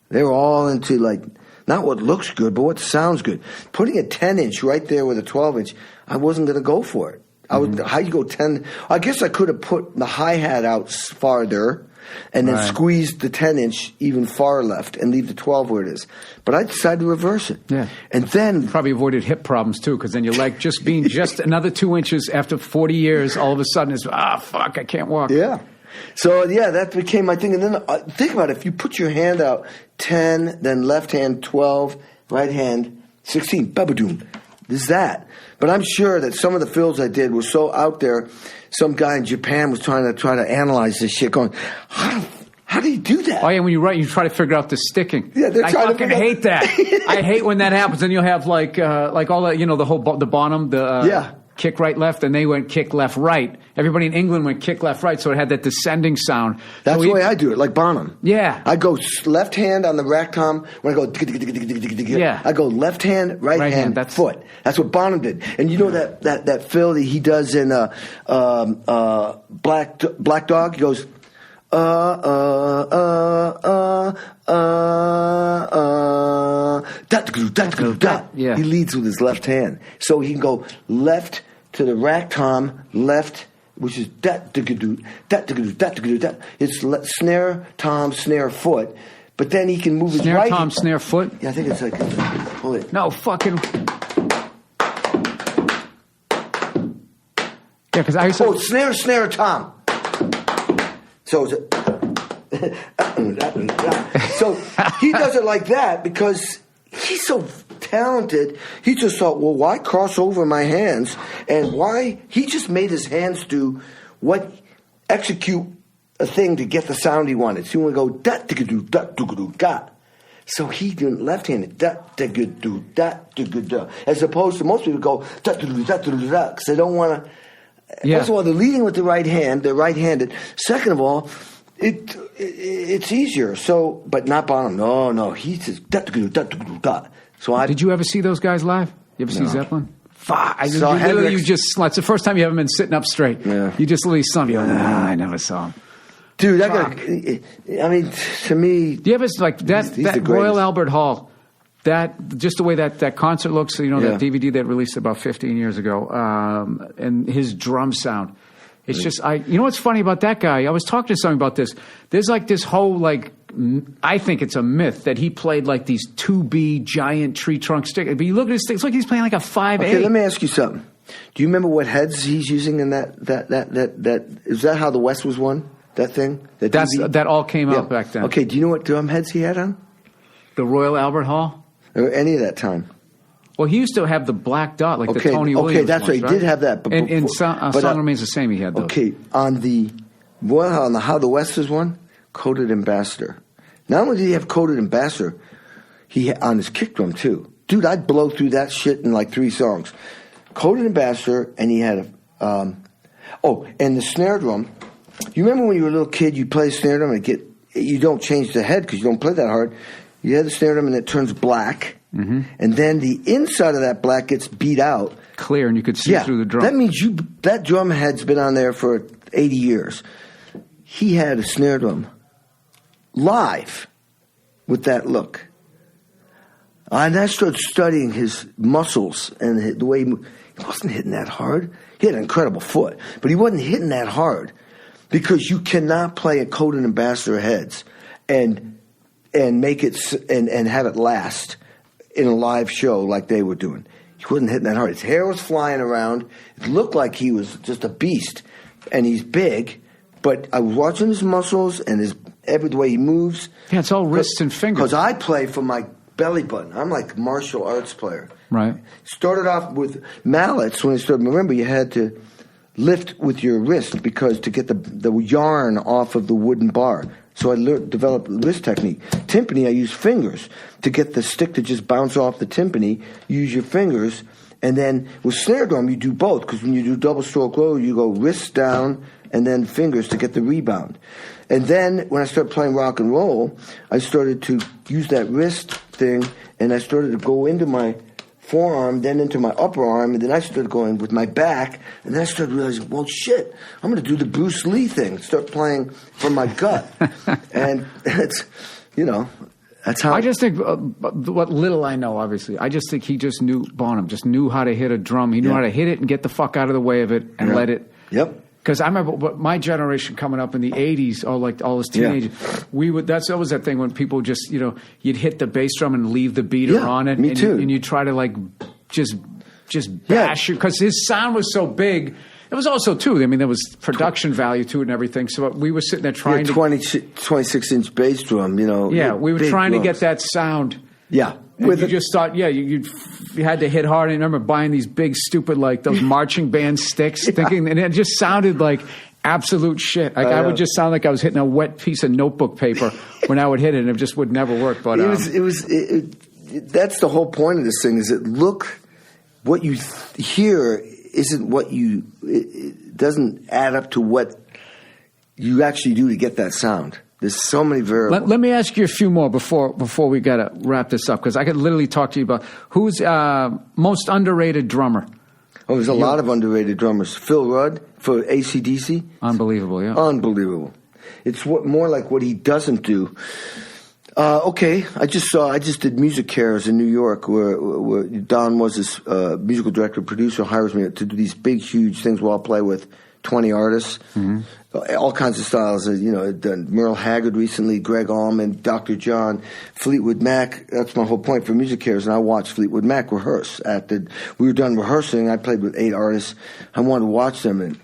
They were all into like, not what looks good, but what sounds good. Putting a 10-inch right there with a 12-inch, I wasn't going to go for it. How you go 10? I guess I could have put the hi-hat out farther and then squeezed the 10-inch even far left and leave the 12 where it is. But I decided to reverse it. Yeah. And then... Probably avoided hip problems, too, because then you're like just being just another 2 inches after 40 years, all of a sudden it's, fuck, I can't walk. Yeah. So, yeah, that became my thing. And then think about it. If you put your hand out 10, then left hand 12, right hand 16, babadoom. There's that. But I'm sure that some of the fills I did were so out there, some guy in Japan was trying to analyze this shit going, how do you do that? Oh, yeah, when you write, you try to figure out the sticking. Yeah, I fucking hate that. I hate when that happens. And you'll have like all that, the bottom, kick right left, and they went kick left right. Everybody in England went kick left right, so it had that descending sound. That's the way I do it, like Bonham. Yeah. I go left hand on the rack tom. When I go, I go left hand, right hand, that's foot. That's what Bonham did. And you know that fill that he does in Black Dog? He goes, Yeah. He leads with his left hand. So he can go left to the rack tom, left, which is that. It's snare, tom, snare, foot. But then he can move his right. Snare, tom, snare, foot? Yeah, I think it's like, pull it. No, fucking. Yeah, because I used to. Oh, snare, tom. So it's so he does it like that because he's so talented. He just thought, well, why cross over my hands? And why? He just made his hands do execute a thing to get the sound he wanted. So he would go, da-da-da-da-da-da-da. So he did left-handed, da-da-da-da-da-da. As opposed to most people go, da-da-da-da-da-da, because they don't want to. Yeah. First of all, they're leading with the right hand. They're right-handed. Second of all, it's easier. So, but not Bonham. No. He says da. So did you ever see those guys live? You ever see Zeppelin? Fuck! That's the first time you haven't been sitting up straight. Yeah. You just literally saw me. I never saw him. Dude, to me, do you ever like that Royal Albert Hall? That just the way that concert looks. That DVD that released about 15 years ago, and his drum sound. It's just what's funny about that guy? I was talking to somebody about this. There's like this whole I think it's a myth that he played like these 2B giant tree trunk sticks. But you look at his sticks, it's like he's playing like a 5/8. Okay, let me ask you something. Do you remember what heads he's using in that? Is that how the West was won? That thing? That all came out back then. Okay, do you know what drum heads he had on? The Royal Albert Hall? Or any of that time? Well, he used to have the black dot, like the Tony Williams. Okay, that's right. He did have that. And Song Remains the Same, he had those. Okay, on the Royal Hall, on the How the West was won, Coated Ambassador. Not only did he have Coated Ambassador, he had on his kick drum too. Dude, I'd blow through that shit in like 3 songs. Coated Ambassador, and he had and the snare drum. You remember when you were a little kid, you play a snare drum and you don't change the head because you don't play that hard. You have the snare drum and it turns black. Mm-hmm. And then the inside of that black gets beat out. Clear, and you could see through the drum. That means that drum head's been on there for 80 years. He had a snare drum live with that look. And I started studying his muscles and the way he wasn't hitting that hard. He had an incredible foot, but he wasn't hitting that hard because you cannot play at Coat and Ambassador heads and make it and have it last in a live show like they were doing. He wasn't hitting that hard. His hair was flying around. It looked like he was just a beast, and he's big. But I was watching his muscles and the way he moves. Yeah, it's all wrists and fingers. Because I play from my belly button. I'm like a martial arts player. Right. Started off with mallets when I started. Remember, you had to lift with your wrist because to get the yarn off of the wooden bar. So I developed wrist technique. Timpani, I use fingers to get the stick to just bounce off the timpani. You use your fingers. And then with snare drum, you do both because when you do double stroke low, you go wrists down and then fingers to get the rebound. And then when I started playing rock and roll, I started to use that wrist thing, and I started to go into my forearm, then into my upper arm, and then I started going with my back, and then I started realizing, well, shit, I'm going to do the Bruce Lee thing, start playing from my gut. And it's, that's how... I just think, what little I know, obviously, I just think he just knew, Bonham just knew how to hit a drum. He knew how to hit it and get the fuck out of the way of it and let it... Yep. Because I remember my generation coming up in the 80s, or like all those teenagers, that was that thing when people just, you'd hit the bass drum and leave the beater on it. Me too. And you try to like just bash it. Because his sound was so big. It was also, too, I mean, there was production value to it and everything. So we were sitting there trying to... 26-inch bass drum, Yeah, we were trying to get that sound. Yeah. And you just thought, you had to hit hard. And I remember buying these big, stupid, like those marching band sticks, thinking, and it just sounded like absolute shit. Like I would just sound like I was hitting a wet piece of notebook paper when I would hit it, and it just would never work. But that's the whole point of this thing. Is that what you hear isn't what it doesn't add up to what you actually do to get that sound. There's so many variables. Let me ask you a few more before we got to wrap this up, because I could literally talk to you about who's most underrated drummer. Oh, there's a lot of underrated drummers. Phil Rudd for AC/DC. Unbelievable, yeah. Unbelievable. It's more like what he doesn't do. Okay, I just did Music Cares in New York, where Don was this musical director, producer, hires me to do these big, huge things where I'll play with 20 artists, all kinds of styles. Done Merle Haggard recently, Greg Allman, Dr. John, Fleetwood Mac. That's my whole point for Music Cares. And I watched Fleetwood Mac rehearse. We were done rehearsing. I played with 8 artists. I wanted to watch them, and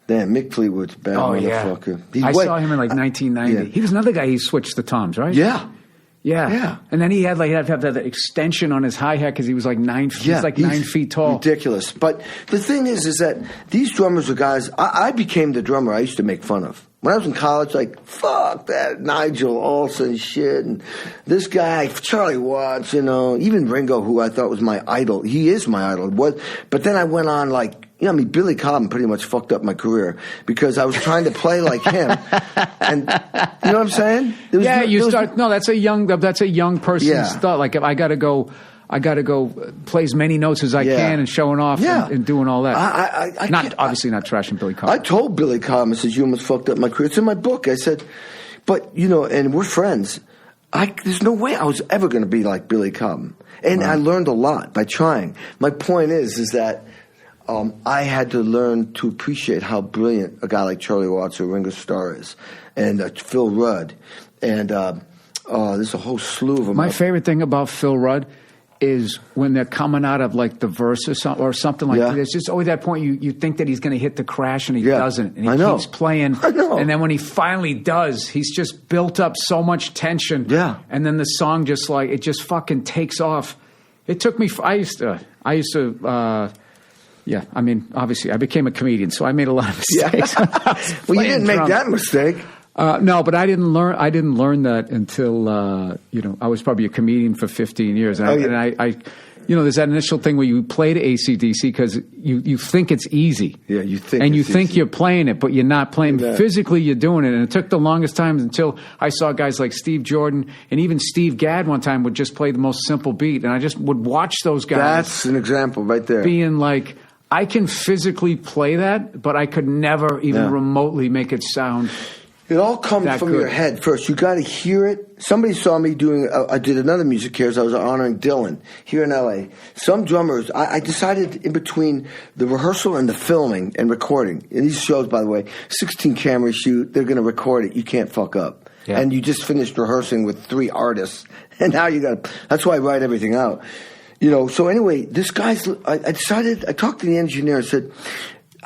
damn, Mick Fleetwood's a bad motherfucker. I saw him in like 1990. Yeah. He was another guy. He switched the toms, right? Yeah. Yeah. And then he'd have to have that extension on his hi-hat because he was like 9 feet. Yeah, he's 9 feet tall. Ridiculous. But the thing is that these drummers are guys. I became the drummer I used to make fun of. When I was in college, like, fuck that Nigel Olsson shit, and this guy, Charlie Watts, even Ringo, who I thought was my idol. He is my idol. But then I went on, like, Billy Cobham pretty much fucked up my career because I was trying to play like him. And you know what I'm saying? That's a young person's thought. Like, if I got to go play as many notes as I can and showing off and doing all that. Obviously not trashing Billy Cobham. I told Billy Cobham, I said, you almost fucked up my career. It's in my book. I said, but, and we're friends. There's no way I was ever going to be like Billy Cobham. And I learned a lot by trying. My point is that I had to learn to appreciate how brilliant a guy like Charlie Watts or Ringo Starr is, and Phil Rudd. And there's a whole slew of them. My favorite thing about Phil Rudd is when they're coming out of like the verse or something like that. It's just always that point you think that he's going to hit the crash and he doesn't. And he keeps playing. And then when he finally does, he's just built up so much tension. Yeah. And then the song just it just fucking takes off. It took me, I used to, I mean, obviously, I became a comedian, so I made a lot of mistakes. Well, you didn't make that mistake. No, but I didn't learn that until I was probably a comedian for 15 years. And I there's that initial thing where you play to AC/DC because you think it's easy. Yeah, you think, and you think you're playing it, but you're not playing. Physically, you're doing it, and it took the longest time until I saw guys like Steve Jordan and even Steve Gadd one time would just play the most simple beat, and I just would watch those guys. That's an example right there. Being like, I can physically play that, but I could never even remotely make it sound It all comes from your head first. You got to hear it. Somebody saw me doing. I did another music here. I was honoring Dylan here in L.A. Some drummers. I decided in between the rehearsal and the filming and recording. In these shows, by the way, 16 camera shoot. They're going to record it. You can't fuck up. Yeah. And you just finished rehearsing with 3 artists, and now you got. That's why I write everything out. So anyway, this guy's. I decided. I talked to the engineer and said,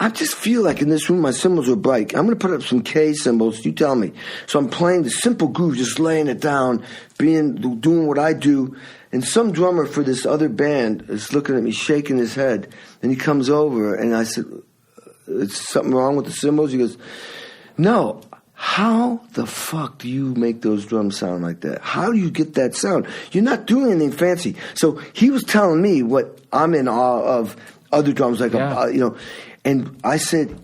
I just feel like in this room my cymbals are bright. I'm going to put up some K cymbals. You tell me. So I'm playing the simple groove, just laying it down, doing what I do. And some drummer for this other band is looking at me, shaking his head. And he comes over, and I said, "Is something wrong with the cymbals?" He goes, "No. How the fuck do you make those drums sound like that? How do you get that sound? You're not doing anything fancy." So he was telling me what I'm in awe of other drums, like And I said,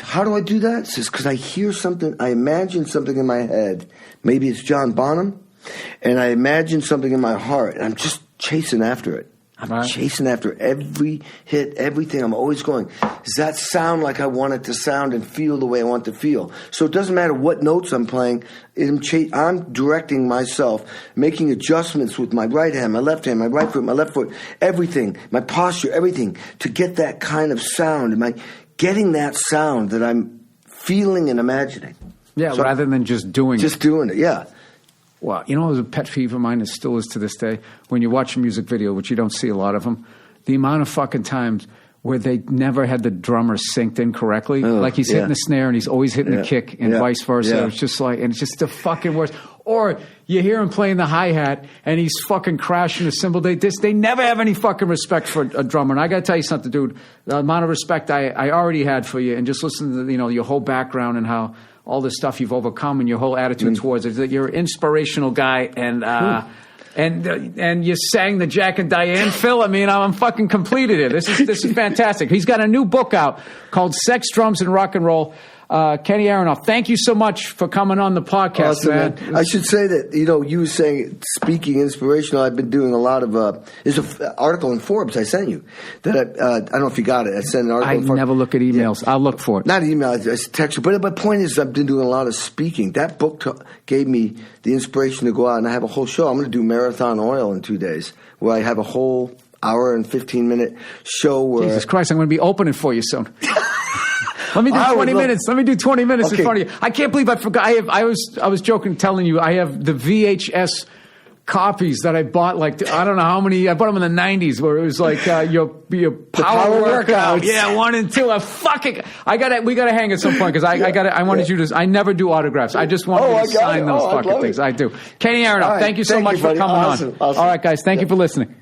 how do I do that? He says, because I hear something, I imagine something in my head. Maybe it's John Bonham, and I imagine something in my heart, and I'm just chasing after it. I'm chasing after every hit, everything. I'm always going, does that sound like I want it to sound and feel the way I want it to feel? So it doesn't matter what notes I'm playing. I'm directing myself, making adjustments with my right hand, my left hand, my right foot, my left foot, everything, my posture, everything, to get that kind of sound. Am I getting that sound that I'm feeling and imagining? Yeah, so rather than just doing it. Just doing it, yeah. Well, it was a pet peeve of mine, it still is to this day, when you watch a music video, which you don't see a lot of them, the amount of fucking times where they never had the drummer synced in correctly. Like he's hitting the snare and he's always hitting the kick and vice versa. Yeah. It's just like, and it's just the fucking worst. Or you hear him playing the hi-hat and he's fucking crashing the cymbal. They never have any fucking respect for a drummer. And I got to tell you something, dude, the amount of respect I already had for you, and just listen to your whole background and how all the stuff you've overcome and your whole attitude towards it. You're an inspirational guy, and you sang the Jack and Diane, Phil. I mean, I'm fucking completed it. This is fantastic. He's got a new book out called Sex, Drums, and Rock and Roll. Kenny Aronoff, thank you so much for coming on the podcast, awesome, man. I should say that, you were saying speaking inspirational. I've been doing a lot of, there's an article in Forbes I sent you that I don't know if you got it. I sent an article. I never look at emails. Yeah. I'll look for it. Not email, I text you. But my point is I've been doing a lot of speaking. That book gave me the inspiration to go out, and I have a whole show. I'm going to do Marathon Oil in 2 days, where I have a whole hour and 15-minute show where... Jesus Christ, I'm going to be opening for you soon. Let me do 20 minutes. Let me do 20 minutes in front of you. I can't believe I forgot. I was joking, telling you I have the VHS copies that I bought. Like I don't know how many. I bought them in the '90s, where it was like your power workout. Yeah, 1 and 2. We gotta hang at some point because I wanted you to. I never do autographs. I just wanted you to sign those fucking things. I do. Kenny Aronoff, thank you so much for coming on. Awesome. All right, guys, thank you for listening.